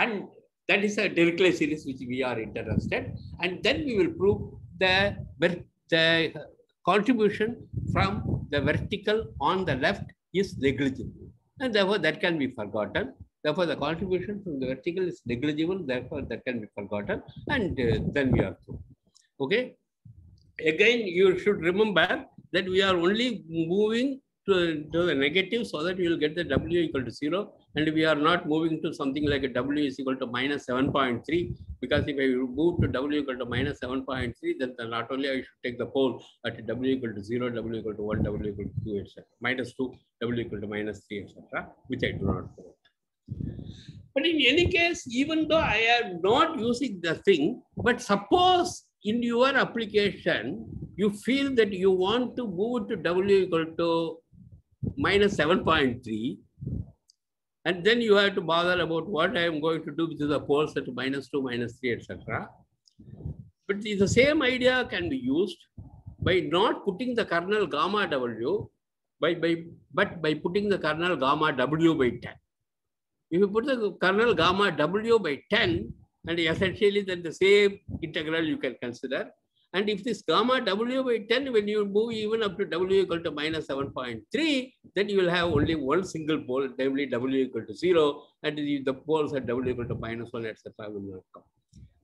and that is a Dirichlet series which we are interested. And then we will prove the contribution from the vertical on the left is negligible, and therefore that can be forgotten. Therefore, the contribution from the vertical is negligible. Therefore, that can be forgotten, and then we are through. Okay. again, you should remember that we are only moving to the negative so that you will get the W equal to 0. And we are not moving to something like a W is equal to minus 7.3, because if I move to W equal to minus 7.3, then not only I should take the pole at W equal to 0, W equal to 1, W equal to 2, etc. Minus 2, W equal to minus 3, etc., which I do not want. But in any case, even though I am not using the thing, but suppose in your application, you feel that you want to move to W equal to minus 7.3, and then you have to bother about what I am going to do with the poles at minus 2, minus 3, etc. But the same idea can be used by not putting the kernel gamma W, but by putting the kernel gamma W by 10. If you put the kernel gamma W by 10, and essentially then the same integral you can consider. And if this gamma W by 10, when you move even up to W equal to minus 7.3, then you will have only one single pole, namely W equal to 0, and the poles at W equal to minus 1, etc. will not come.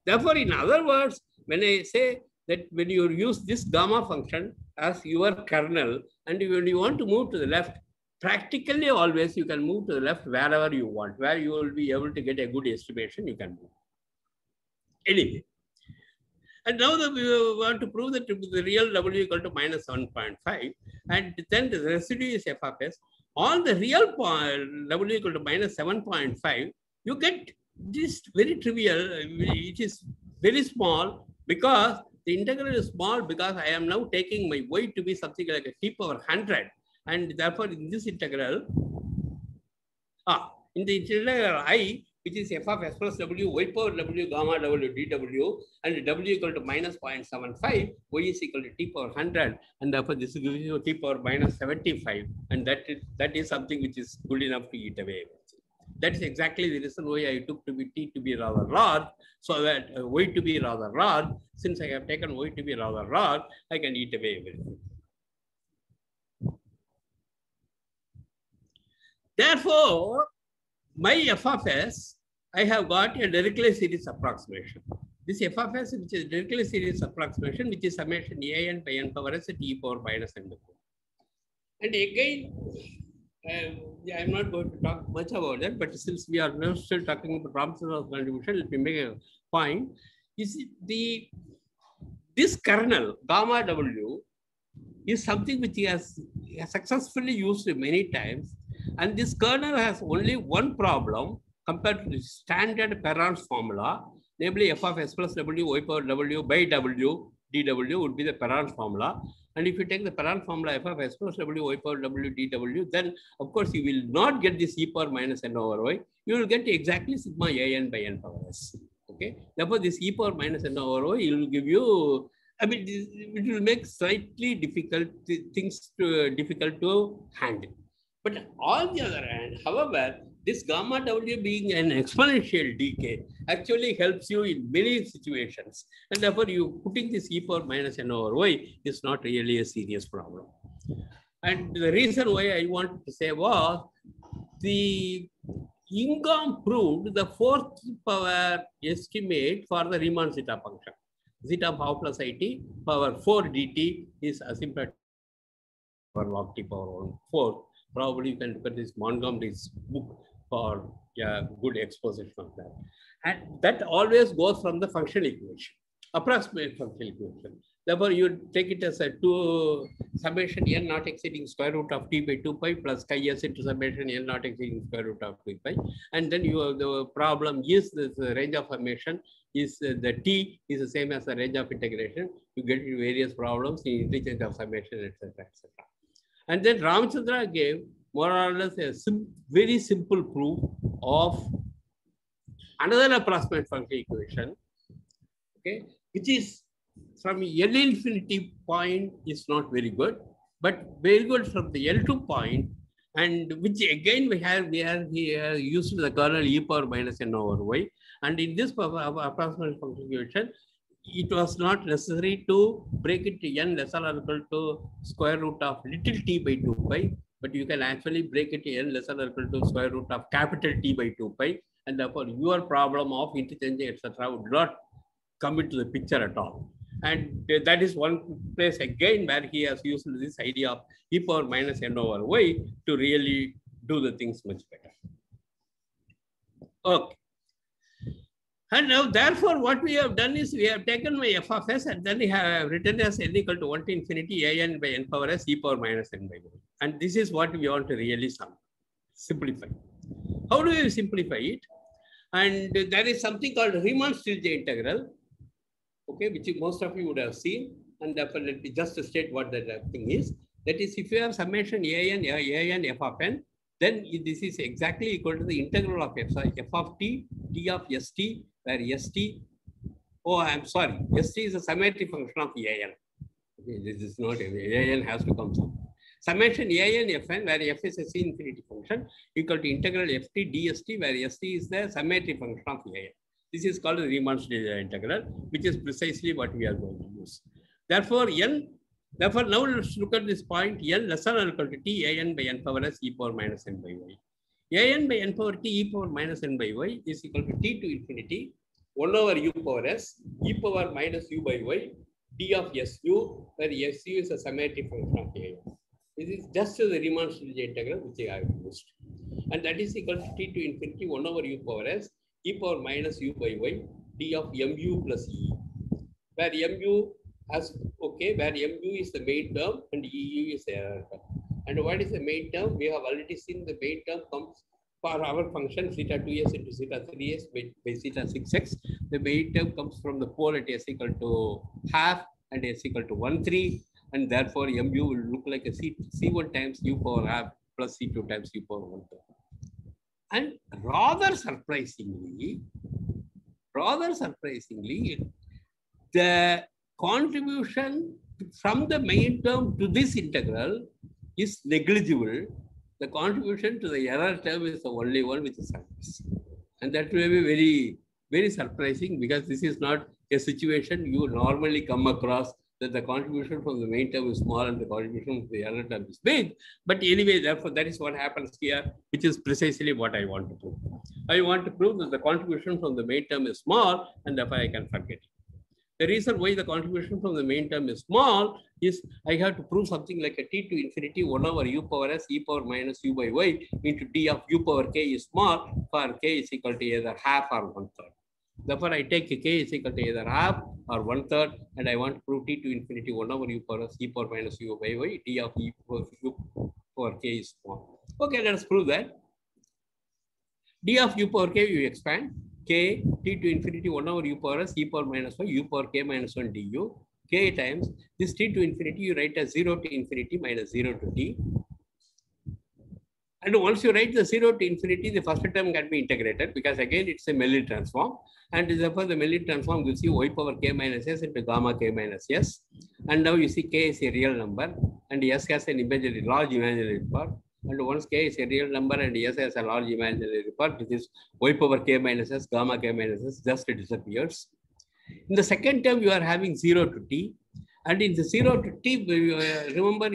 Therefore, in other words, when I say that when you use this gamma function as your kernel, and when you want to move to the left, practically always you can move to the left wherever you want, where you will be able to get a good estimation, you can move. Anyway. And now that we want to prove that the real W equal to minus 7.5, and then the residue is f of s. On the real W equal to minus 7.5, you get this very trivial, it is very small, because the integral is small, because I am now taking my y to be something like a t power 100. And therefore, in this integral, in the integral I, which is f of s plus w, y power w, gamma w, dw, and w equal to minus 0.75, y is equal to t power 100, and therefore this gives you t power minus 75, and that is something which is good enough to eat away. That is exactly the reason why I took t to be rather large, so that y to be rather large. Since I have taken y to be rather large, I can eat away everything. Therefore, my f of s, I have got a Dirichlet series approximation. This f of s, which is Dirichlet series approximation, which is summation a n by n power s at e power minus n. And again, I'm not going to talk much about that, but since we are now still talking about Ramachandra's contribution, let me make a point. This kernel, gamma w, is something which he has successfully used many times. And this kernel has only one problem compared to the standard Perron's formula, namely f of s plus w, y power w by w, dw would be the Perron's formula. And if you take the Perron formula f of s plus w, y power w, dw, then of course you will not get this e power minus n over y. You will get exactly sigma a n by n power s. Okay. Therefore, this e power minus n over y, it will give you, I mean, it will make slightly difficult things difficult to handle. But on the other hand, however, this gamma w being an exponential decay actually helps you in many situations. And therefore, you putting this e power minus n over y is not really a serious problem. And the reason why I wanted to say was, the Ingham proved the fourth power estimate for the Riemann zeta function. Zeta of half plus it power 4 dt is asymptotic for log t power 1/4. Probably you can look at this Montgomery's book for good exposition of that. And that always goes from the functional equation, approximate functional equation. Therefore, you take it as a 2 summation n not exceeding square root of t by 2 pi plus chi s into summation n not exceeding square root of 2 pi. And then you have the problem is this range of summation is the t is the same as the range of integration. You get various problems in interchange of summation, etc., etc. And then Ramachandra gave more or less a very simple proof of another approximate functional equation, okay, which is from L infinity point is not very good, but very good from the L2 point, and which again we have used the kernel e power minus n over y. And in this approximate functional equation, it was not necessary to break it to n lesser or equal to square root of little t by 2 pi, but you can actually break it to n lesser or equal to square root of capital T by 2 pi, and therefore your problem of interchanging etc. would not come into the picture at all. And that is one place again where he has used this idea of e power minus n over y to really do the things much better. Okay. And now, therefore, what we have done is we have taken my f of s and then we have written as n equal to 1 to infinity a n by n power s e power minus n by y. And this is what we want to really simplify. How do you simplify it? And there is something called Riemann-Stieltje integral, okay, which most of you would have seen. And therefore, let me just state what that thing is. That is, if you have summation a n f of n, then this is exactly equal to the integral of f of t, t of st, where st, oh, I'm sorry, st is a symmetric function of an. Okay, this is not, an has to come some. Summation an fn, where f is a c infinity function, equal to integral ft dst, where st is the symmetric function of an. This is called the Riemann-Stieltje integral, which is precisely what we are going to use. Therefore, now let's look at this point, n less than or equal to t a n by n power s e power minus n by y. A n by n power t e power minus n by y is equal to t to infinity 1 over u power s e power minus u by y d of su, where su is a symmetric function of a n. This is just the Riemann-Stieltje integral which I have used. And that is equal to t to infinity 1 over u power s e power minus u by y d of mu plus e, where mu has, okay, where mu is the main term and eu is the error term. And what is the main term? We have already seen the main term comes for our function theta 2s into theta 3s by theta 6x. The main term comes from the pole at s equal to half and s equal to 1/3. And therefore, mu will look like a c1 times u power half plus c2 times u power 1/3. And rather surprisingly, the contribution from the main term to this integral is negligible. The contribution to the error term is the only one which is surprising. And that will be very, very surprising, because this is not a situation you normally come across, that the contribution from the main term is small and the contribution from the error term is big. But anyway, therefore, that is what happens here, which is precisely what I want to prove. I want to prove that the contribution from the main term is small, and therefore I can forget it. The reason why the contribution from the main term is small is I have to prove something like a t to infinity 1 over u power s e power minus u by y into t of u power k is small, for k is equal to either half or 1/3. Therefore, I take k is equal to either half or 1/3, and I want to prove t to infinity 1 over u power s e power minus u by y d of u power k is small. Okay, let us prove that. D of u power k, you expand. K t to infinity 1 over u power s e power minus 1 u power k minus 1 du, k times this t to infinity you write as 0 to infinity minus 0 to t. And once you write the 0 to infinity, the first term can be integrated, because again it's a Mellin transform, and therefore the Mellin transform gives you y power k minus s into gamma k minus s. And now you see k is a real number and s has an imaginary, large imaginary part. And once k is a real number and s has a large imaginary part, which is y power k minus s, gamma k minus s, just disappears. In the second term, you are having 0 to t. And in the 0 to t, remember,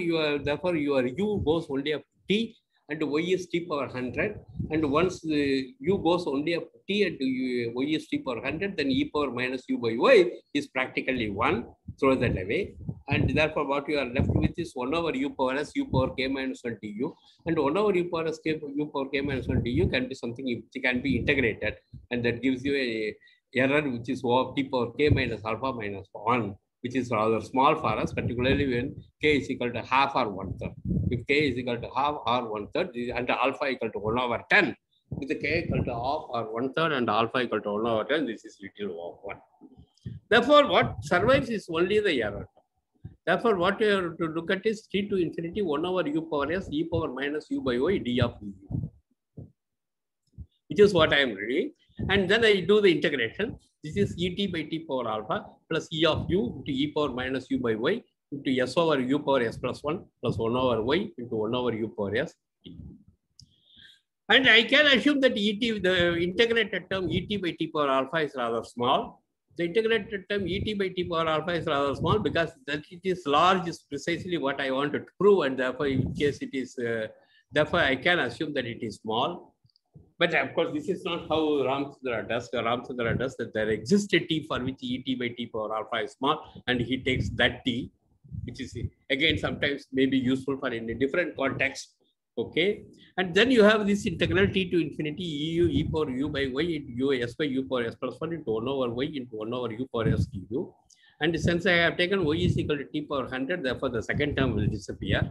therefore your u goes only up to t, and y is t power 100. And once the u goes only up to t and y is t power 100, then e power minus u by y is practically 1. Throw that away. And therefore, what you are left with is 1 over u power s u power k minus 1 du. And 1 over u power s u power k minus 1 du can be something which can be integrated. And that gives you a error which is O of t power k minus alpha minus 1, which is rather small for us, particularly when k is equal to half or 1/3. If k is equal to half or 1/3, and alpha equal to 1 over 10, with the k equal to half or 1/3 and alpha equal to 1 over 10, this is little of 1. Therefore, what survives is only the error. Therefore, what you have to look at is t to infinity 1 over u power s e power minus u by y d of u, which is what I am reading. And then I do the integration. This is et by t power alpha plus e of u into e power minus u by y into s over u power s plus 1 plus 1 over y into 1 over u power s t. And I can assume that et, the integrated term et by t power alpha is rather small. The integrated term et by t power alpha is rather small because that it is large is precisely what I wanted to prove, and therefore in case it is, therefore I can assume that it is small. But of course, this is not how Ramchandra does. Ramchandra does that there exists a t for which et by t power alpha is small, and he takes that t, which is again sometimes may be useful for in a different context. Okay, and then you have this integral t to infinity eu e power u by y into u s by u power s plus 1 into 1 over y into 1 over u power s du. And since I have taken y is equal to t power 100, therefore the second term will disappear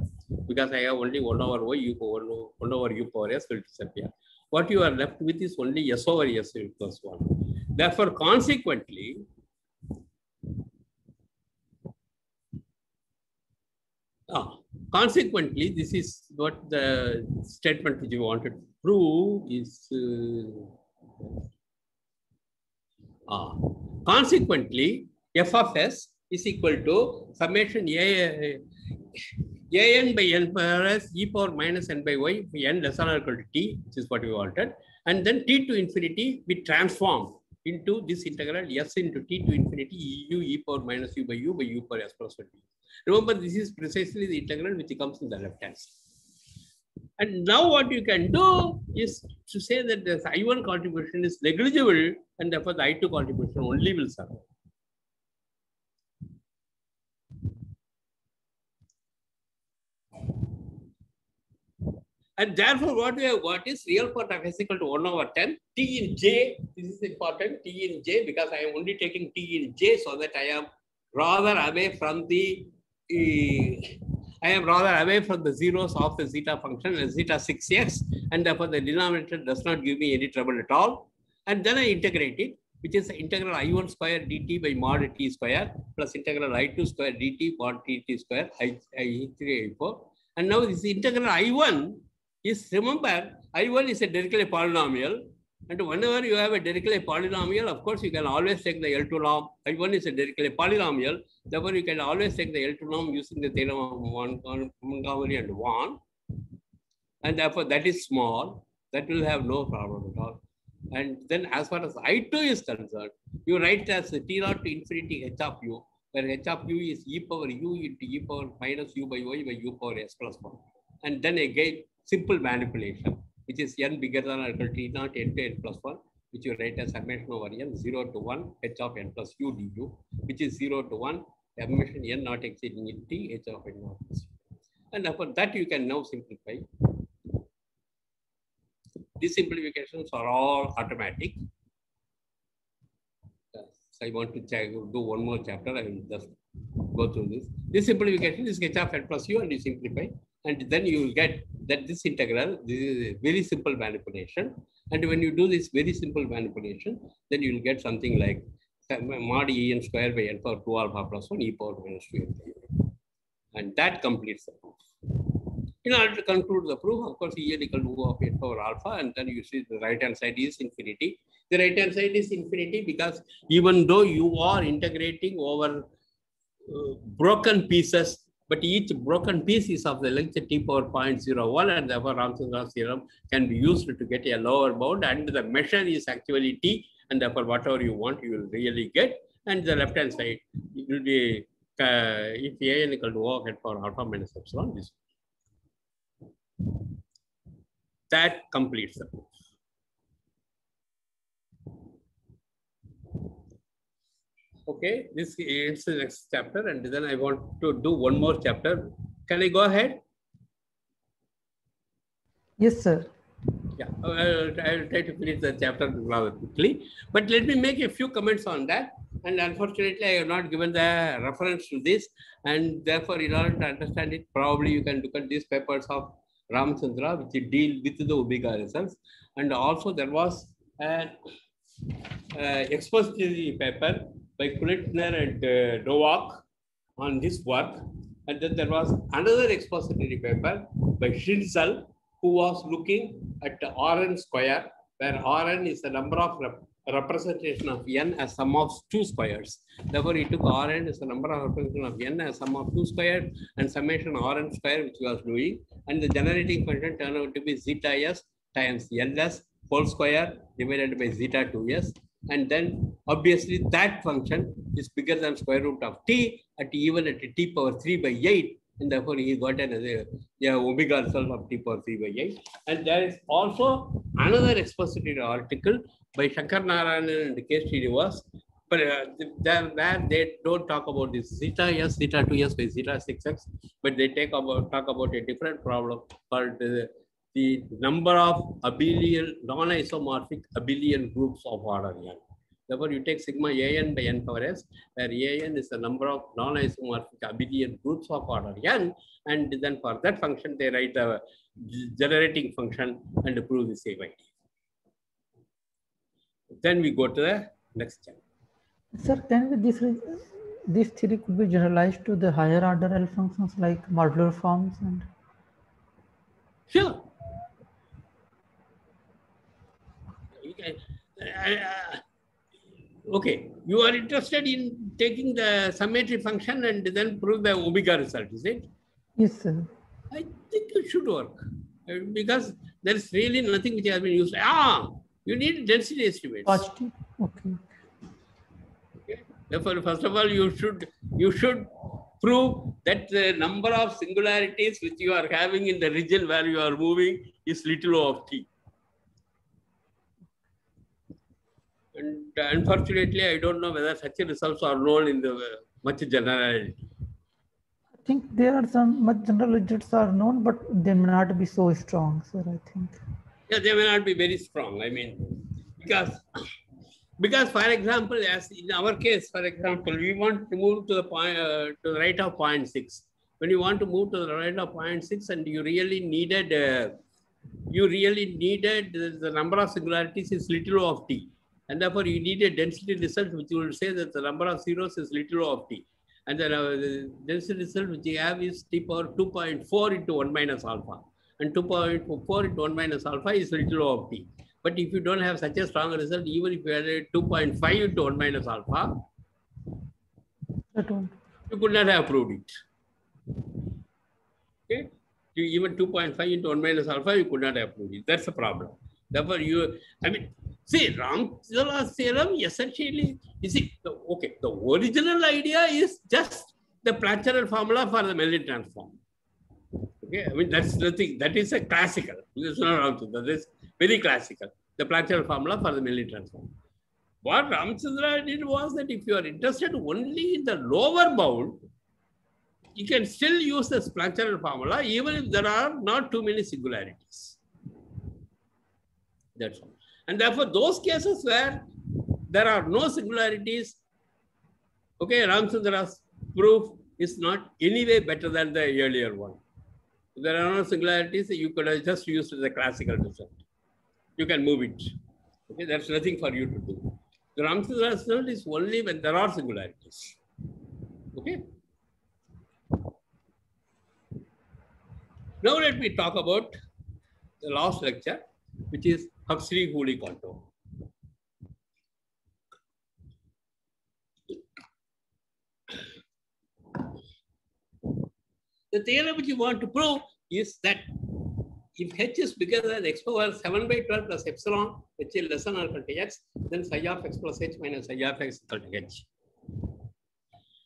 because I have only 1 over y, 1 over u power s will disappear. What you are left with is only s over s plus 1. Therefore, consequently, this is what the statement which you wanted to prove is. Consequently, f of s is equal to summation an by n power s e power minus n by y, n less than or equal to t, which is what we wanted, and then t to infinity be transformed into this integral s into t to infinity eu e power minus u by u power s plus 1. Remember, this is precisely the integral which comes in the left hand side. And now what you can do is to say that the I1 contribution is negligible, and therefore the I2 contribution only will survive. And therefore, what we have got is real part of s equal to 1 over 10. T in j, this is important, T in j, because I am only taking T in j so that I am rather away from the zeros of the zeta function as zeta 6x, and therefore the denominator does not give me any trouble at all. And then I integrate it, which is the integral I1 square dt by mod t square plus integral I2 square dt mod t square I3 I4. And now this integral I1 is, remember, I1 is a Dirichlet polynomial. And whenever you have a Dirichlet polynomial, of course, you can always take the L2 norm. I1 is a Dirichlet polynomial. Therefore, you can always take the L2 norm using the theorem of Montgomery and 1. And therefore, that is small. That will have no problem at all. And then as far as I2 is concerned, you write as T0 to infinity h of u, where h of u is e power u into e power minus u by y by u power s plus 1. And then again, simple manipulation, which is n bigger than or equal to T0 n to n plus 1, which you write as summation over n 0 to 1 h of n plus u du, which is 0 to 1 summation n not exceeding t h of n not plus u. And therefore that you can now simplify. These simplifications are all automatic. So I want to do one more chapter. I will just go through this. This simplification is h of n plus u, and you simplify. And then you will get that this integral, this is a very simple manipulation. And when you do this very simple manipulation, then you will get something like mod en square by n power 2 alpha plus 1 e power minus 2 n. And that completes the proof. In order to conclude the proof, of course, En equal to O of n power alpha, and then you see the right-hand side is infinity. The right-hand side is infinity because even though you are integrating over broken pieces, but each broken piece is of the length t power 0.01, and therefore Ramchandra's theorem can be used to get a lower bound, and the measure is actually t, and therefore whatever you want, you will really get. And the left-hand side, it will be if An equal to O of n power alpha minus epsilon, this. That completes the proof. Okay, this is the next chapter, and then I want to do one more chapter. Can I go ahead? Yes, sir. Yeah, I'll try to finish the chapter rather quickly. But let me make a few comments on that. And unfortunately, I have not given the reference to this. And therefore, in order to understand it, probably you can look at these papers of Ramchandra, which deal with the omega results. And also, there was an expository paper by Kulitner and Novak on this work. And then there was another expository paper by Schinzel, who was looking at Rn square, where Rn is the number of representation of n as sum of two squares. Therefore, he took Rn as the number of representation of n as sum of two squares and summation Rn square, which he was doing. And the generating function turned out to be zeta s times ls whole square divided by zeta 2s. And then obviously that function is bigger than square root of t at even at t power 3 by 8, and therefore he got another omega result of t power 3 by 8. And there is also another expository article by Shankar Narayanan and K. Srinivas, but where they don't talk about this zeta s, zeta 2s by zeta 6x, but they talk about a different problem called the number of abelian, non-isomorphic abelian groups of order n. Therefore, you take sigma an by n power s, where an is the number of non-isomorphic abelian groups of order n, and then for that function, they write a generating function and prove the same idea. Then we go to the next chapter. Sir, can this theory could be generalized to the higher order L functions like modular forms and? Sure. Okay, you are interested in taking the summatory function and then prove the omega result, is it? Yes, sir. I think it should work because there is really nothing which has been used. You need density estimates. Positive. Okay. Therefore, first of all, you should prove that the number of singularities which you are having in the region where you are moving is little o of t. And unfortunately, I don't know whether such results are known in the much generality. I think there are some much general results are known, but they may not be so strong, sir. I think. Yeah, they may not be very strong. I mean, because for example, as in our case, for example, we want to move to the point to the right of 0.6. When you want to move to the right of 0.6, and you really needed the number of singularities is little o of t, and therefore you need a density result which will say that the number of zeros is little o of t, and then the density result which you have is t power 2.4 into 1 minus alpha, and 2.4 into 1 minus alpha is little o of t. But if you don't have such a strong result, even if you had a 2.5 into 1 minus alpha, you could not have proved it. Okay? Even 2.5 into 1 minus alpha, you could not have proved it. That's the problem. Therefore, see, Ramcha's theorem essentially, the original idea is just the Plancherel formula for the Mellin transform. Okay, I mean, that's the thing. That is a classical. It's not Ramchandra. That is very classical. The Plancherel formula for the Mellin transform. What Ramchandra did was that if you are interested only in the lower bound, you can still use the Plancherel formula even if there are not too many singularities. That's all. And therefore, those cases where there are no singularities, okay, Ramchandra's proof is not anyway better than the earlier one. If there are no singularities, you could have just used the classical result. You can move it. Okay, there's nothing for you to do. The Ramchandra's result is only when there are singularities. Okay. Now let me talk about the last lecture, which is Huxley-Cooley contour. The theorem which you want to prove is that if h is bigger than x power 7 by 12 plus epsilon, h is less than or equal to x, then psi of x plus h minus psi of x equal to h.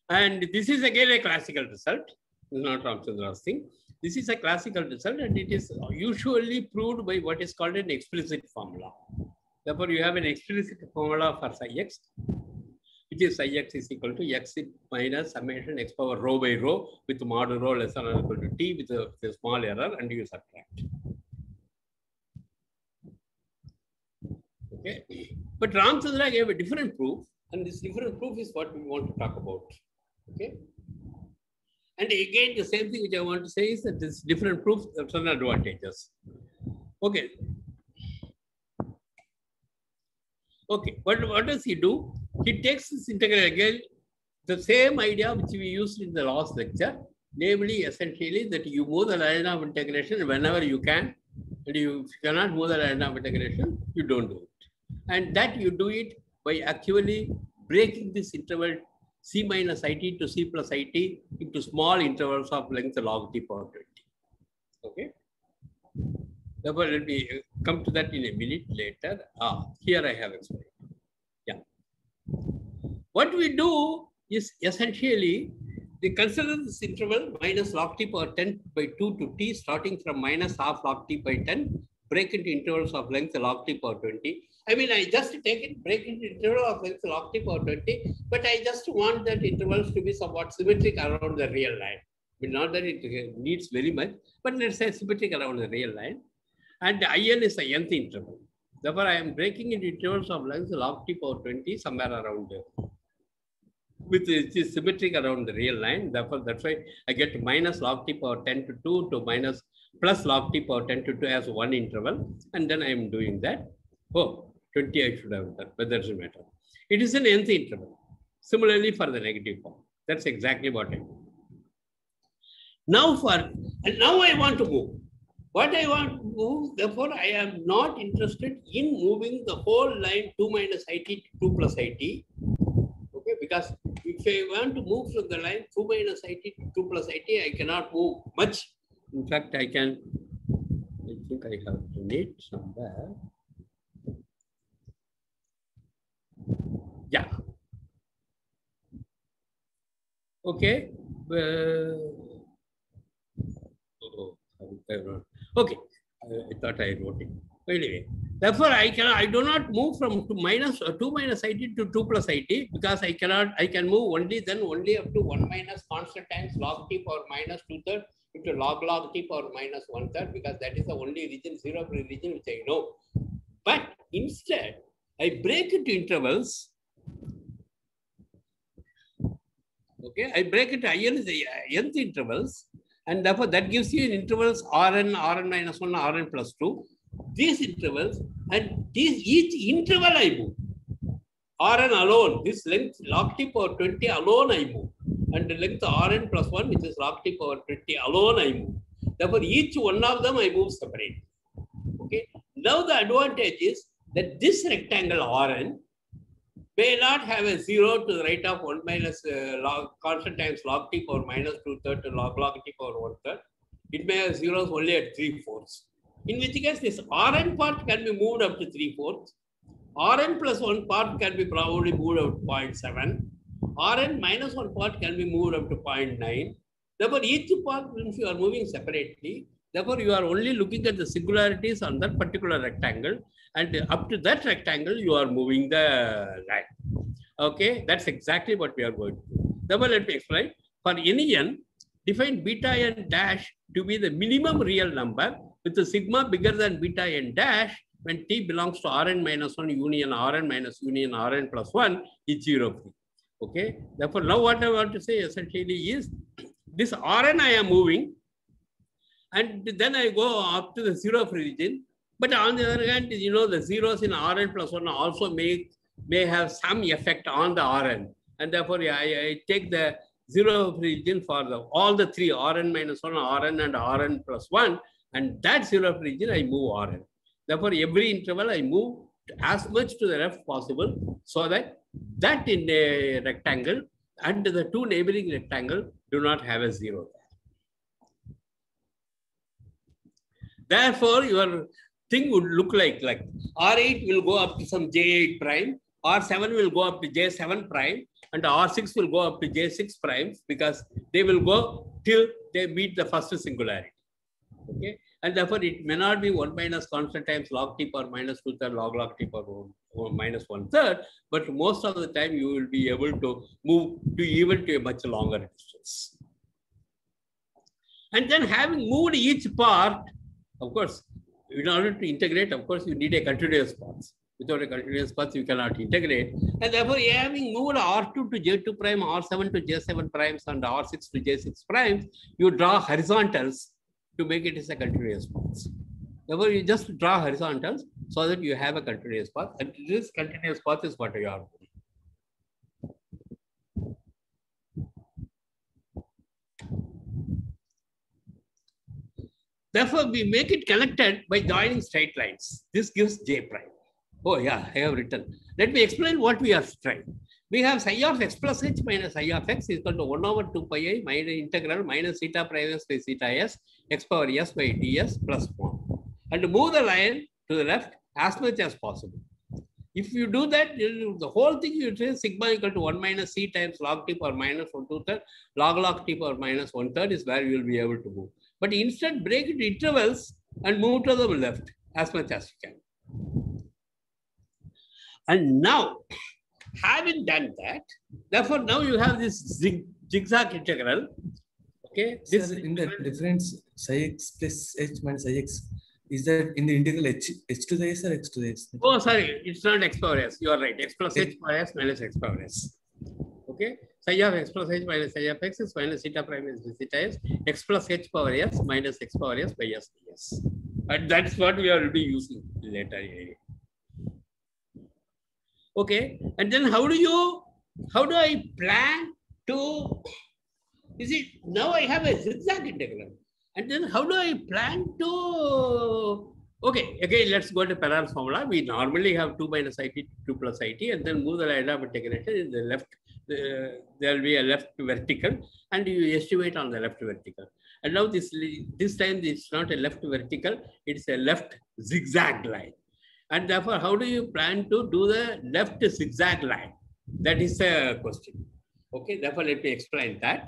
And this is again a classical result. This is not Ramchandra's thing. This is a classical result, and it is usually proved by what is called an explicit formula. Therefore, you have an explicit formula for psi x, which is psi x is equal to x minus summation x power rho by rho with mod rho less than or equal to t with a small error, and you subtract. Okay, but Ramchandra gave a different proof, and this different proof is what we want to talk about. Okay. And again, the same thing which I want to say is that this different proof have certain advantages. Okay. Okay, what does he do? He takes this integral again, the same idea which we used in the last lecture, namely essentially that you move the line of integration whenever you can, and if you cannot move the line of integration, you don't do it. And that you do it by actually breaking this interval c minus it to c plus it into small intervals of length log t power 20. Okay. Therefore, let me come to that in a minute later. Here I have explained. Yeah. What we do is essentially they consider this interval minus log t power 10 by 2 to t starting from minus half log t by 10, break into intervals of length log t power 20. I mean, I just take it, break into interval of length log t power 20, but I just want that intervals to be somewhat symmetric around the real line. I mean, not that it needs very much, but let's say symmetric around the real line. And IN is the nth interval. Therefore, I am breaking into intervals of length log t power 20 somewhere around there, with it is symmetric around the real line. Therefore, that's why I get minus log t power 10 to 2 to minus plus log t power 10 to 2 as one interval. And then I am doing that. Oh, 20 I should have done, but that doesn't matter. It is an nth interval. Similarly for the negative form. That's exactly what I do. Now I want to move. What I want to move, therefore, I am not interested in moving the whole line 2 minus it to 2 plus it. Okay, because if I want to move from the line 2 minus it to 2 plus it, I cannot move much. In fact, I think I have to need somewhere. Yeah. Okay. Okay. I thought I wrote it. Anyway, therefore, I do not move from 2 minus it to 2 plus it, because I can move only up to 1 minus constant times log t power minus 2/3 into log t power minus 1/3, because that is the only region, zero-free region, which I know. But instead, I break into intervals. Okay, I break it IN is the nth intervals, and therefore that gives you in intervals Rn minus 1, Rn plus 2. These intervals, and each interval I move. Rn alone, this length log t power 20 alone I move, and the length Rn plus 1, which is log t power 20 alone I move. Therefore, each one of them I move separately. Okay. Now the advantage is that this rectangle Rn may not have a 0 to the right of 1 minus log constant times log t power minus 2/3 to log t power 1/3. It may have zeros only at 3/4. In which case, this Rn part can be moved up to 3/4. Rn plus 1 part can be probably moved up to 0.7. Rn minus 1 part can be moved up to 0.9. Therefore, each part, if you are moving separately, therefore, you are only looking at the singularities on that particular rectangle. And up to that rectangle, you are moving the line. Okay, that's exactly what we are going to do. Therefore, let me explain. For any n, define beta n dash to be the minimum real number with the sigma bigger than beta n dash when t belongs to Rn minus 1 union Rn minus union Rn plus 1 is 0 free. Okay, therefore, now what I want to say essentially is this Rn I am moving, and then I go up to the 0 free region. But on the other hand, you know, the zeros in Rn plus 1 also may have some effect on the Rn. And therefore, I take the 0 region for all the three, Rn minus 1, Rn and Rn plus 1. And that 0 region, I move Rn. Therefore, every interval, I move as much to the left possible, so that in a rectangle and the two neighboring rectangles do not have a 0. Therefore, your thing would look like R8 will go up to some J8 prime, R7 will go up to J7 prime, and R6 will go up to J6 primes, because they will go till they meet the first singularity. Okay, and therefore it may not be 1 minus constant times log t power minus 2/3 log t power minus 1/3, but most of the time you will be able to move to even to a much longer distance. And then having moved each part, of course, in order to integrate, of course, you need a continuous path. Without a continuous path, you cannot integrate. And therefore, having moved R2 to J2 prime, R7 to J7 primes, and R6 to J6 primes, you draw horizontals to make it as a continuous path. Therefore, you just draw horizontals so that you have a continuous path. And this continuous path is what you are doing. Therefore, we make it connected by joining straight lines. This gives J prime. Oh yeah, I have written. Let me explain what we are trying. We have psi of x plus h minus I of x is equal to 1 over 2 pi I minus integral minus theta prime s by theta s x power s by ds plus 1. And move the line to the left as much as possible. If you do that, the whole thing you say sigma equal to 1 minus c times log t power minus 1/2 log t power minus 1/3 is where you will be able to move. But instead break it intervals and move to the left as much as you can. And now, having done that, therefore now you have this zigzag integral. Okay, this in the difference psi x plus h minus psi x, is that in the integral h to the s or x to the s? Oh, sorry, it's not x power s. You are right. X plus h power s minus x power s. Okay, psi of x plus h minus psi of x is minus theta prime is theta s. X plus h power s minus x power s by s ds. And that's what we will be using later. Okay, and then how do I plan to? You see, now I have a zigzag integral. And then how do I plan to, okay, again, let's go to Perron's formula. We normally have 2 minus it, 2 plus it, and then move the line of integration in the left, there will be a left vertical, and you estimate on the left vertical. And now this time it's not a left vertical, it's a left zigzag line. And therefore, how do you plan to do the left zigzag line? That is the question. Okay, therefore, let me explain that.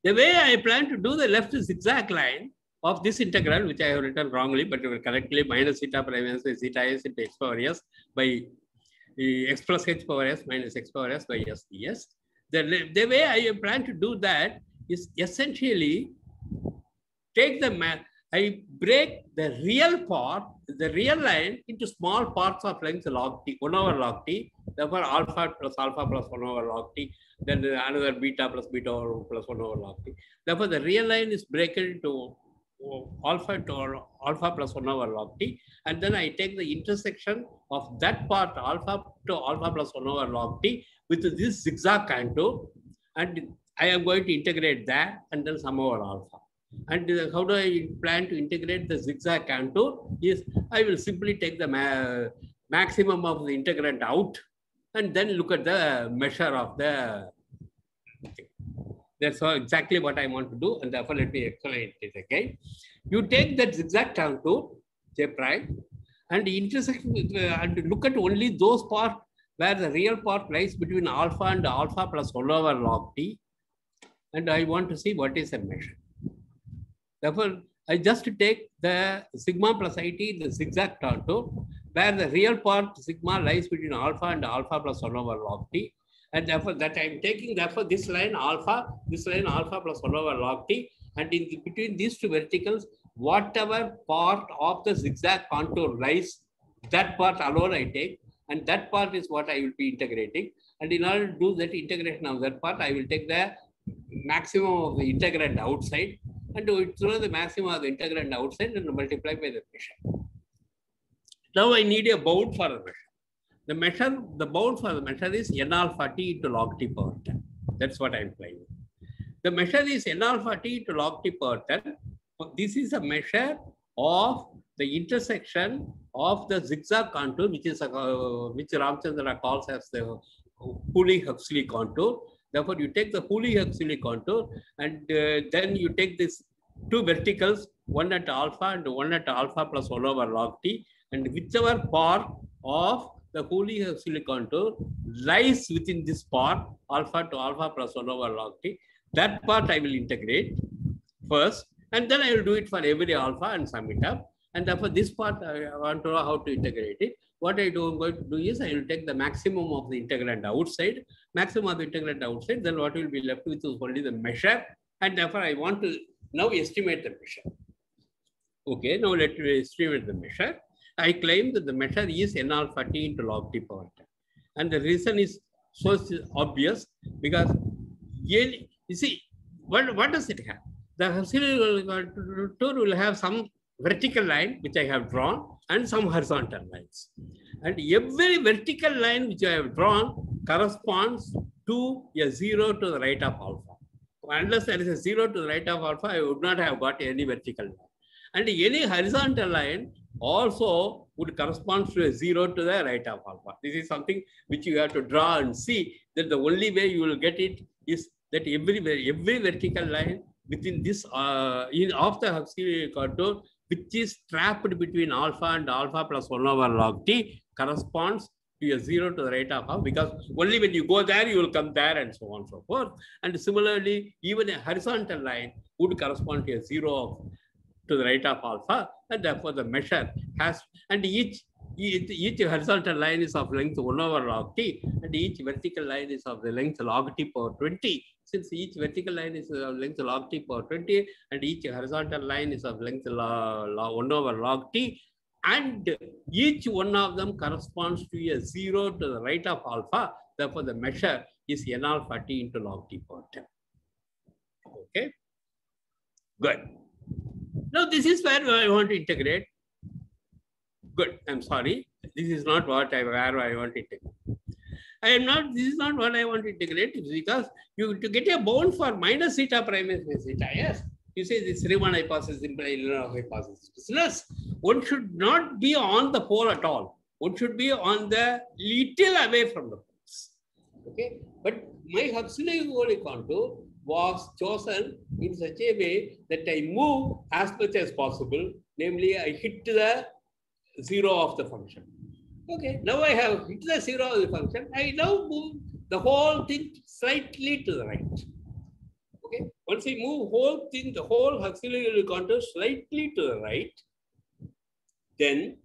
The way I plan to do the left zigzag line of this integral, which I have written wrongly, but correctly, minus theta prime s by theta s into x power s by x plus h power s minus x power s by s ds. The way I plan to do that is essentially take I break the real part, the real line into small parts of length log t, 1 over log t, therefore alpha plus 1 over log t, then another beta plus 1 over log t. Therefore, the real line is broken into alpha plus 1 over log t, and then I take the intersection of that part alpha plus 1 over log t with this zigzag contour, and I am going to integrate that and then sum over alpha. And how do I plan to integrate the zigzag contour? Is I will simply take the maximum of the integrand out and then look at the measure of the thing. That's exactly what I want to do, and therefore let me explain it again. You take that zigzag contour, J prime, and intersect with, and look at only those parts where the real part lies between alpha and alpha plus 1 over log t, and I want to see what is the measure. Therefore, I just take the sigma plus it, the zigzag contour, where the real part sigma lies between alpha and alpha plus 1 over log t. And therefore, that I am taking, therefore, this line alpha plus 1 over log t. And in between these two verticals, whatever part of the zigzag contour lies, that part alone I take. And that part is what I will be integrating. And in order to do that integration of that part, I will take the maximum of the integrand outside and throw the maximum of the integrand outside and multiply by the measure. Now I need a bound for the measure. The bound for the measure is n alpha t into log t power 10. That's what I'm playing. The measure is n alpha t into log t power 10. This is a measure of the intersection of the zigzag contour, which is which Ramchandra calls as the Cooley-Huxley contour. Therefore, you take the Cooley-Huxley contour, and then you take these two verticals, one at alpha and one at alpha plus 1 over log t, and whichever part of the Cooley-Huxley contour lies within this part, alpha to alpha plus 1 over log t, that part I will integrate first, and then I will do it for every alpha and sum it up. And therefore, this part I want to know how to integrate it. What I'm going to do is I will take the maximum of the integrand outside, then what will be left with is only the measure, and therefore I want to now estimate the measure. Okay, now let me estimate the measure. I claim that the measure is n alpha t into log t power 10. And the reason is so obvious because you see, what does it have? The Huxley contour will have some vertical line which I have drawn and some horizontal lines. And every vertical line which I have drawn corresponds to a 0 to the right of alpha. Unless there is a 0 to the right of alpha, I would not have got any vertical line. And any horizontal line also would correspond to a 0 to the right of alpha. This is something which you have to draw and see that the only way you will get it is that every vertical line within this of the Huxley contour, which is trapped between alpha and alpha plus 1 over log t, corresponds to a 0 to the right of alpha, because only when you go there, you will come there, and so on and so forth. And similarly, even a horizontal line would correspond to a 0 to the right of alpha, and therefore the measure has, and each horizontal line is of length 1 over log t, and each vertical line is of the length log t power 20. Since each vertical line is of length log t power 20, and each horizontal line is of length 1 over log t, and each one of them corresponds to a 0 to the right of alpha, therefore the measure is n alpha t into log t power 10. Okay, good. Now this is where I want to integrate. Good, I'm sorry. This is not where I want to integrate. This is not what I want to integrate, because to get a bound for minus theta prime is theta, yes. You say this Riemann hypothesis implies hypothesis business. One should not be on the pole at all. One should be on the little away from the poles. Okay, but my auxiliary contour was chosen in such a way that I move as much as possible, namely I hit the 0 of the function. Okay, now I have hit the 0 of the function. I now move the whole thing slightly to the right. Okay, once I move whole thing, the whole auxiliary contour slightly to the right, then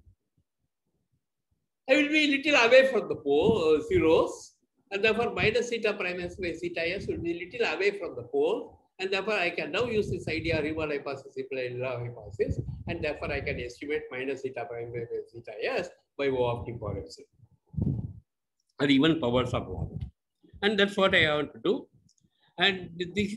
I will be a little away from the pole, zeros, and therefore minus theta prime s by theta s will be a little away from the pole, and therefore I can now use this idea Riemann hypothesis implies hypothesis, and therefore I can estimate minus theta prime by theta s by O of t power epsilon, or even powers of 1. And that's what I want to do. And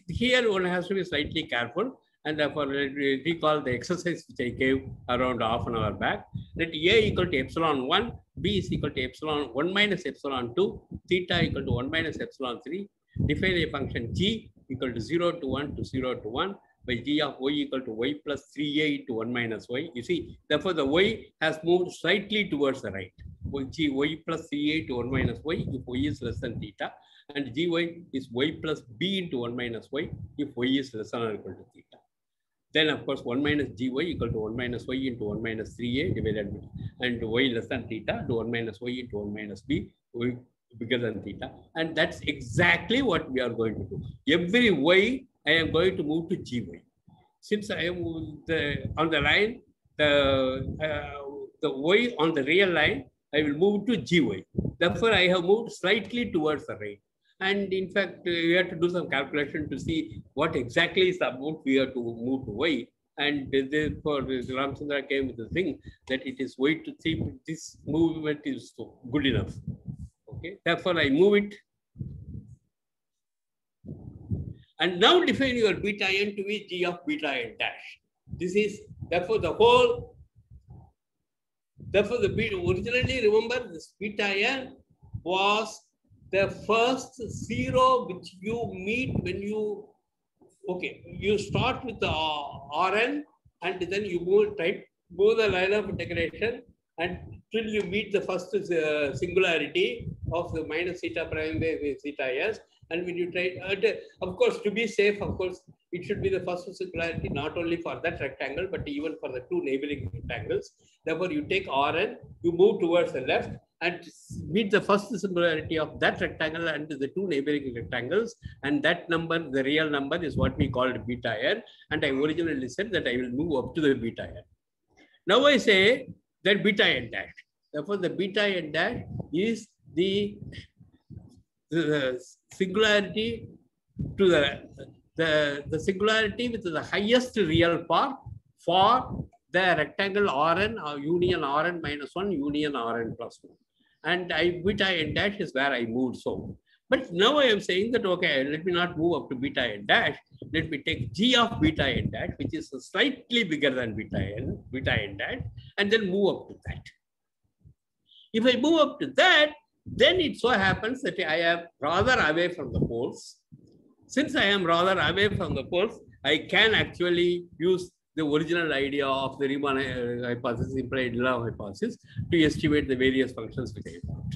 here one has to be slightly careful, and therefore recall the exercise which I gave around half an hour back, that A equal to epsilon 1, B is equal to epsilon 1 minus epsilon 2, theta equal to 1 minus epsilon 3, define a function G equal to 0 to 1 to 0 to 1 by G of Y equal to Y plus 3A into 1 minus Y. You see, therefore the Y has moved slightly towards the right. G Y plus 3A to 1 minus Y if Y is less than theta, and Gy is Y plus B into 1 minus Y if Y is less than or equal to theta. Then of course 1 minus Gy equal to 1 minus Y into 1 minus 3A divided by, and Y less than theta to 1 minus Y into 1 minus B, Y bigger than theta. And that's exactly what we are going to do. Every Y I am going to move to Gy. Since I am on the line, the Y on the real line, I will move to Gy. Therefore, I have moved slightly towards the right. And in fact, we have to do some calculation to see what exactly is the amount we have to move to Y. And therefore, Ramchandra came with the thing that it is Y to 3, this movement is good enough. Okay, therefore I move it. And now define your beta n to be G of beta n dash. This is therefore the whole. Therefore, the beta, originally remember this beta n was the first 0 which you meet when you, okay, you start with the Rn and then you move the line of integration until you meet the first singularity of the minus theta prime by theta s. And when you try, of course, to be safe, of course, it should be the first singularity not only for that rectangle, but even for the 2 neighboring rectangles. Therefore, you take Rn, you move towards the left and meet the first singularity of that rectangle and the 2 neighboring rectangles. And that number, the real number, is what we called beta n. And I originally said that I will move up to the beta n. Now I say that beta n dash. Therefore, the beta n dash is the singularity to the singularity with the highest real part for the rectangle Rn or union Rn minus 1 union Rn plus 1. And beta n dash is where I moved so. But now I am saying that, okay, let me not move up to beta n dash. Let me take G of beta n dash, which is slightly bigger than beta n dash, and then move up to that. If I move up to that, then it so happens that I am rather away from the poles. Since I am rather away from the poles, I can actually use the original idea of the Riemann hypothesis, implied love hypothesis, to estimate the various functions which I want.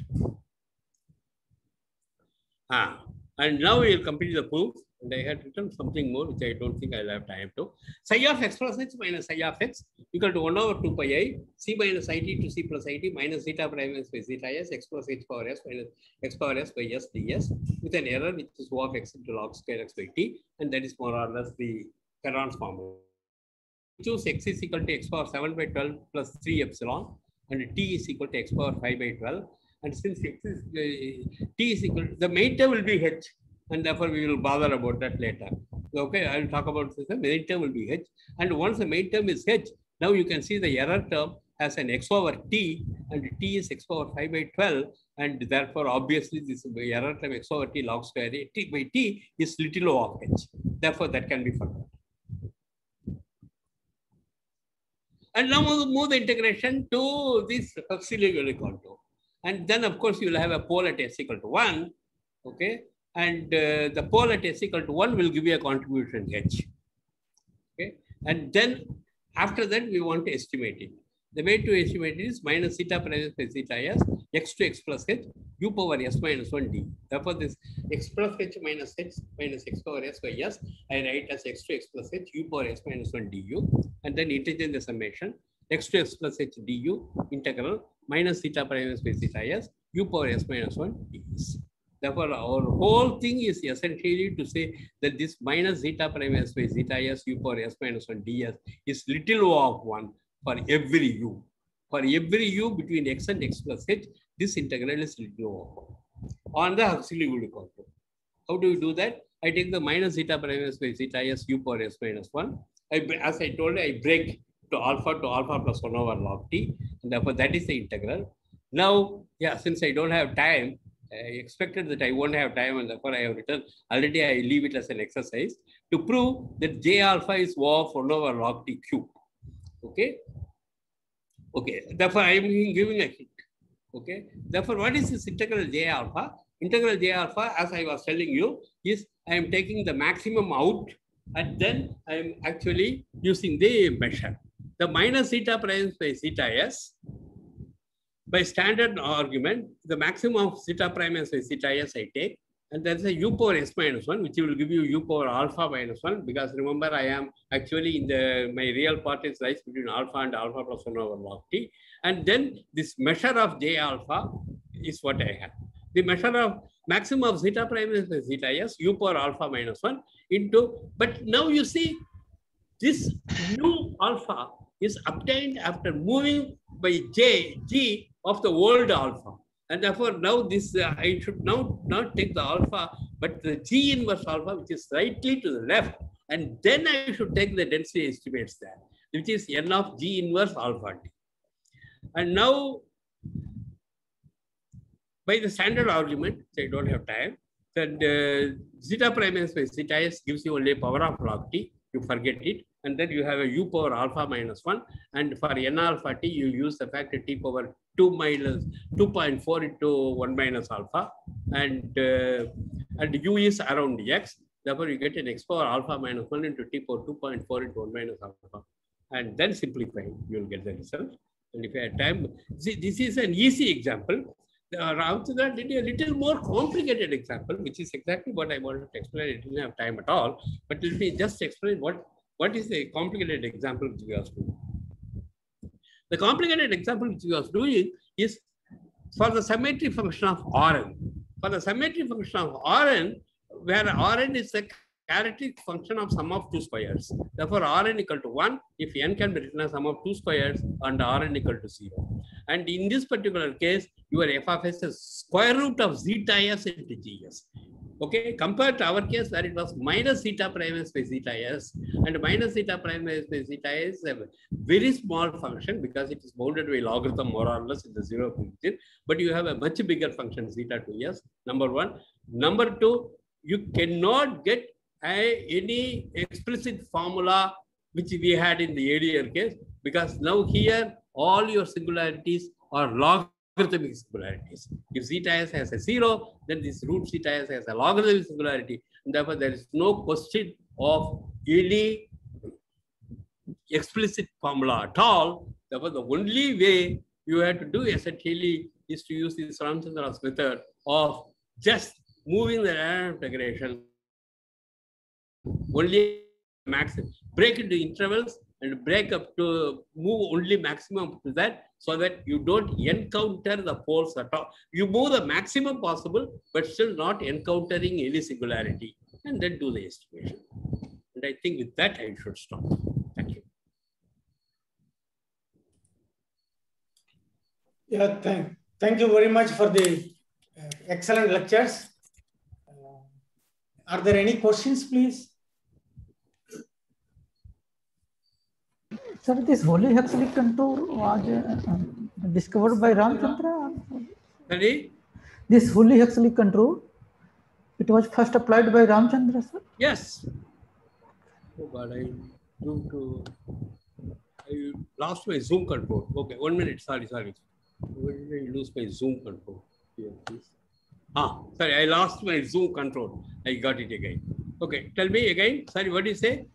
And now we will complete the proof. And I had written something more, which I don't think I'll have time to. Psi of x plus h minus psi of x equal to 1 over 2 pi I, c minus it to c plus it minus zeta prime s by zeta s, x plus h power s minus x power s by s ds, with an error which is O of x into log square x by t. And that is more or less the Perron's formula. Choose x is equal to x power 7 by 12 plus 3 epsilon, and t is equal to x power 5 by 12. And since x is, t is equal, the main term will be h, and therefore we will bother about that later. Okay, I will talk about this. The main term will be h, and once the main term is h, now you can see the error term has an x over t, and t is x power 5 by 12, and therefore obviously this error term x over t log square t by t is little o of h. Therefore that can be forgotten. And now move the integration to this auxiliary contour. And then, of course, you will have a pole at s equal to 1. Okay. And the pole at s equal to 1 will give you a contribution h. Okay. And then after that, we want to estimate it. The way to estimate it is minus zeta prime by zeta s, x to x plus h, u power s minus 1 d. Therefore, this x plus h minus x power s by s, I write as x to x plus h, u power s minus 1 du. And then interchange the summation, x to x plus h du integral minus zeta prime by zeta s, u power s minus 1 ds. Therefore, our whole thing is essentially to say that this minus zeta prime s by zeta s, u power s minus 1 ds is little o of 1 for every u. For every u between x and x plus h, this integral is little o of 1 on the auxiliary contour. How do we do that? I take the minus zeta prime s by zeta s, u power s minus 1. As I told you, I break to alpha plus 1 over log t, and therefore that is the integral. Now, yeah, since I don't have time, I expected that I won't have time, and therefore I have written, already I leave it as an exercise to prove that j alpha is O of 1 over log t cube. Okay. Okay. Therefore, I am giving a hint. Okay. Therefore, what is this integral j alpha? Integral j alpha, as I was telling you, is I am taking the maximum out, and then I am actually using the measure. The minus zeta prime by zeta s, by standard argument, the maximum of zeta prime by zeta s I take, and that's a u power s minus 1, which will give you u power alpha minus 1, because remember, I am actually in my real part is lies between alpha and alpha plus 1 over log t. And then this measure of j alpha is what I have. The measure of maximum of zeta prime by zeta s, u power alpha minus 1 into, but now you see this new alpha is obtained after moving by g of the old alpha. And therefore, now this I should now not take the alpha, but the g inverse alpha, which is slightly to the left, and then I should take the density estimates there, which is n of g inverse alpha t. And now, by the standard argument, I don't have time, that zeta prime s by zeta s gives you only power of log t. You forget it, and then you have a u power alpha minus 1, and for n alpha t, you use the factor t power 2 minus 2.4 into 1 minus alpha, and u is around x. Therefore, you get an x power alpha minus 1 into t power 2.4 into 1 minus alpha, and then simplifying, you will get the result. And if you have time, see, this is an easy example. After that, a little more complicated example, which is exactly what I wanted to explain. I didn't have time at all, but let me just explain what is the complicated example which we are doing. The complicated example which we are doing is for the symmetry function of Rn. For the symmetry function of Rn, where Rn is the characteristic function of sum of two squares. Therefore, Rn equal to 1 if n can be written as sum of two squares and Rn equal to 0. And in this particular case, your f of s is square root of zeta s into gs. Okay, compared to our case where it was minus zeta prime s by zeta s, and minus zeta prime s by zeta s is a very small function because it is bounded by logarithm more or less in the 0 region, but you have a much bigger function zeta 2s, number one. Number two, you cannot get any explicit formula which we had in the earlier case, because now here all your singularities are logarithmic singularities. If zeta s has a 0, then this root zeta s has a logarithmic singularity, and therefore there is no question of any explicit formula at all. Therefore, the only way you have to do essentially is to use this Ramchandra's method of just moving the Laplace integration only maximum, break into intervals and break up to move only maximum to that, so that you don't encounter the poles at all. You move the maximum possible, but still not encountering any singularity, and then do the estimation. And I think with that I should stop. Thank you. Yeah, thank you very much for the excellent lectures. Are there any questions, please? Sir, this Holy Huxley contour was discovered by Ramchandra. Sorry? This Holy Huxley contour, it was first applied by Ramchandra, sir? Yes. Oh God, I lost my Zoom control. Okay, 1 minute. Sorry. Where did I lose my Zoom control? Here, please. Sorry, I lost my Zoom control. I got it again. Okay, tell me again. Sorry, what did you say?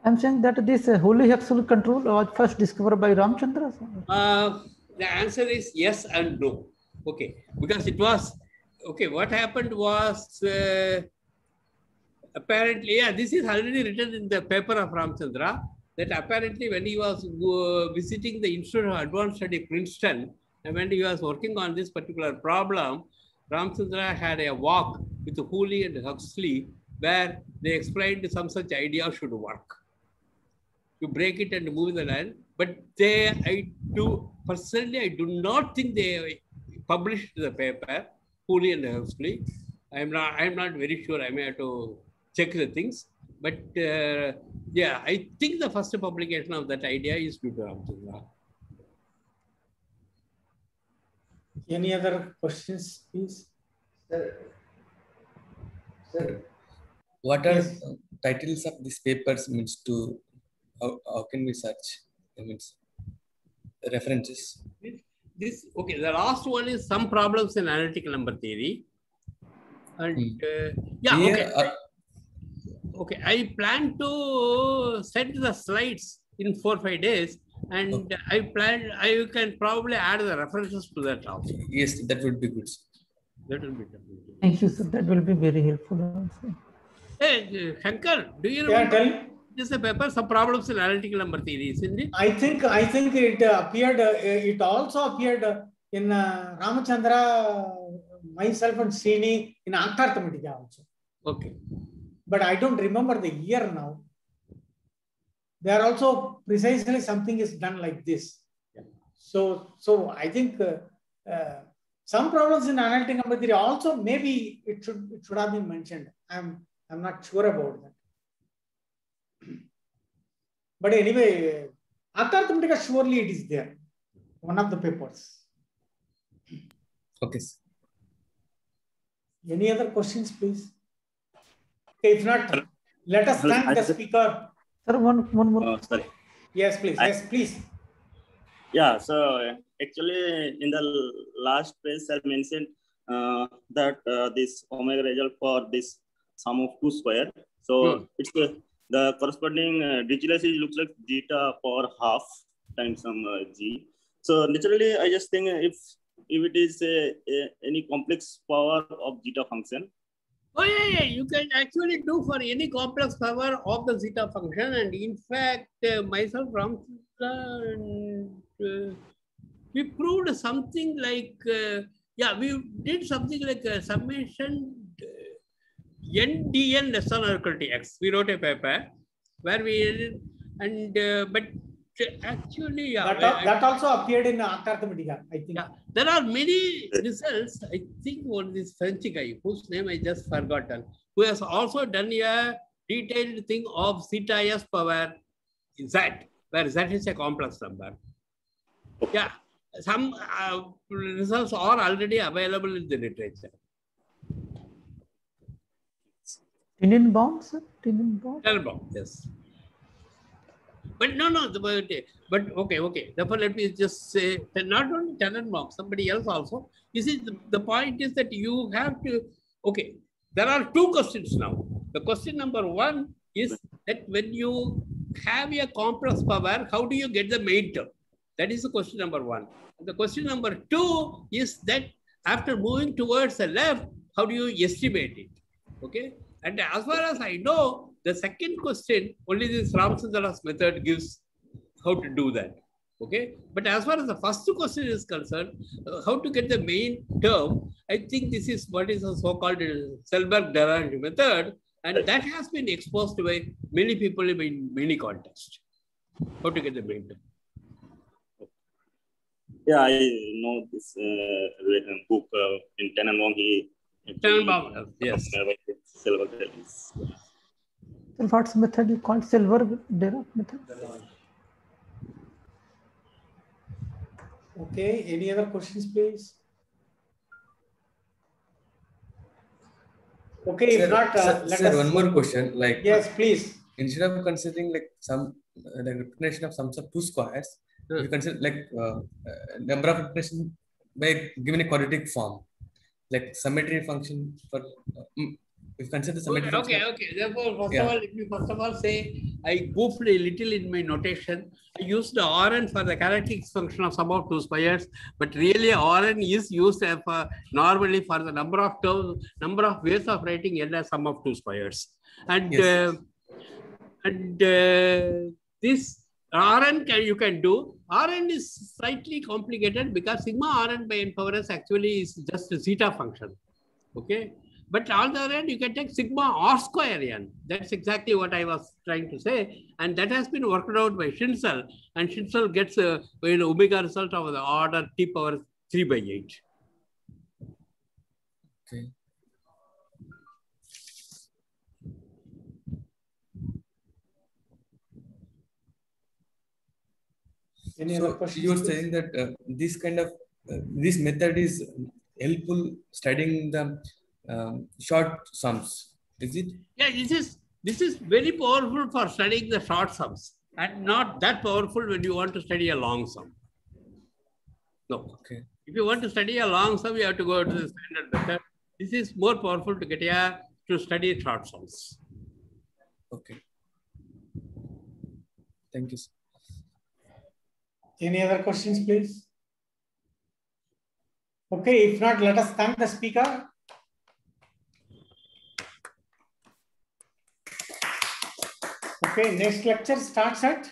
I'm saying that this Holy Huxley control was first discovered by Ramchandra, sir? The answer is yes and no. Okay, because it was, okay, what happened was, apparently, yeah, this is already written in the paper of Ramchandra, that apparently when he was visiting the Institute of Advanced Study, Princeton, and when he was working on this particular problem, Ramchandra had a walk with Hooley and Huxley, where they explained some such idea should work. You break it and move the line. But personally, I do not think they published the paper, Hooley and Huxley. I'm not very sure. I may have to check the things. But yeah, I think the first publication of that idea is due to Ramchandra. Any other questions, please? Sir, what are titles of these papers means to, how can we search? It means references. Okay, the last one is some problems in analytical number theory. And yeah, okay. Okay, I plan to send the slides in 4 or 5 days, and I can probably add the references to that also. Yes, that would be good. That will be definitely. Thank you, sir. That will be very helpful also. Hey, Shankar, do you remember? Yeah, tell me. This is a paper, some problems in analytical number theory, isn't it? I think it appeared. It also appeared in Ramachandra, myself, and Srini in Arithmetica also. Okay. But I don't remember the year now. There also precisely something is done like this. Yeah. So I think some problems in analytic number theory also maybe it should have been mentioned. I'm not sure about that. But anyway, Arithmetica surely it is there. One of the papers. Okay. Any other questions, please? Okay, if not, let us thank the speaker. Sir, one more. Sorry. Yes, please. Yes, please. Yeah, so actually in the last page I mentioned that this omega result for this sum of 2 square. So it's the corresponding Dirichlet looks like zeta power half times some g. So naturally, I just think if it is any complex power of zeta function. Oh yeah, you can actually do for any complex power of the zeta function, and in fact, myself, Ramchandra, and we proved something like we did something like summation ndn less than or equal to x. We wrote a paper where we but actually that also appeared in Arithmetica, I think. Yeah, there are many results. I think one is French guy whose name I just forgotten, who has also done a detailed thing of zeta s power z, where z is a complex number. Yeah, some results are already available in the literature. Tenenbaum, sir? Tenenbaum, yes. But no, but okay. Therefore, let me just say that not only Tenenbaum, somebody else also. You see, the point is that you have to, okay, there are 2 questions now. The question number 1 is that when you have a complex power, how do you get the main term? That is the question number 1. And the question number 2 is that after moving towards the left, how do you estimate it? Okay. And as far as I know, the second question, only this Ramachandran's method gives how to do that. Okay. But as far as the first question is concerned, how to get the main term, I think this is what is a so-called Selberg-Delange method. And that has been exposed by many people in many contexts. How to get the main term. Yeah, I know this book in Tenenbaum. Tenenbaum, yes. So what's the method you called Selberg-Delange method? Okay, any other questions, please? Okay, if not, let us... one more question. Like, yes, please. Instead of considering like some like representation of sums of two squares, you consider like number of representation by given a quadratic form, like symmetry function for. If you consider the symmetry function. Okay. Therefore, first of all say, I goofed a little in my notation. I used the Rn for the characteristic function of sum of two squares, but really Rn is used normally for the number of terms, number of ways of writing n as sum of two squares. And this Rn you can do. Rn is slightly complicated because sigma Rn by n power s actually is just a zeta function. Okay. But on the other hand, you can take sigma r square n. That's exactly what I was trying to say. And that has been worked out by Schinzel. And Schinzel gets omega result of the order t power 3/8. Okay. So you were saying that this kind of this method is helpful studying the short sums, is it? Yeah, this is very powerful for studying the short sums, and not that powerful when you want to study a long sum. No. Okay. If you want to study a long sum, you have to go to the standard method. This is more powerful to get to study short sums. Okay. Thank you, sir. Any other questions, please? Okay, if not, let us thank the speaker. Okay, next lecture starts at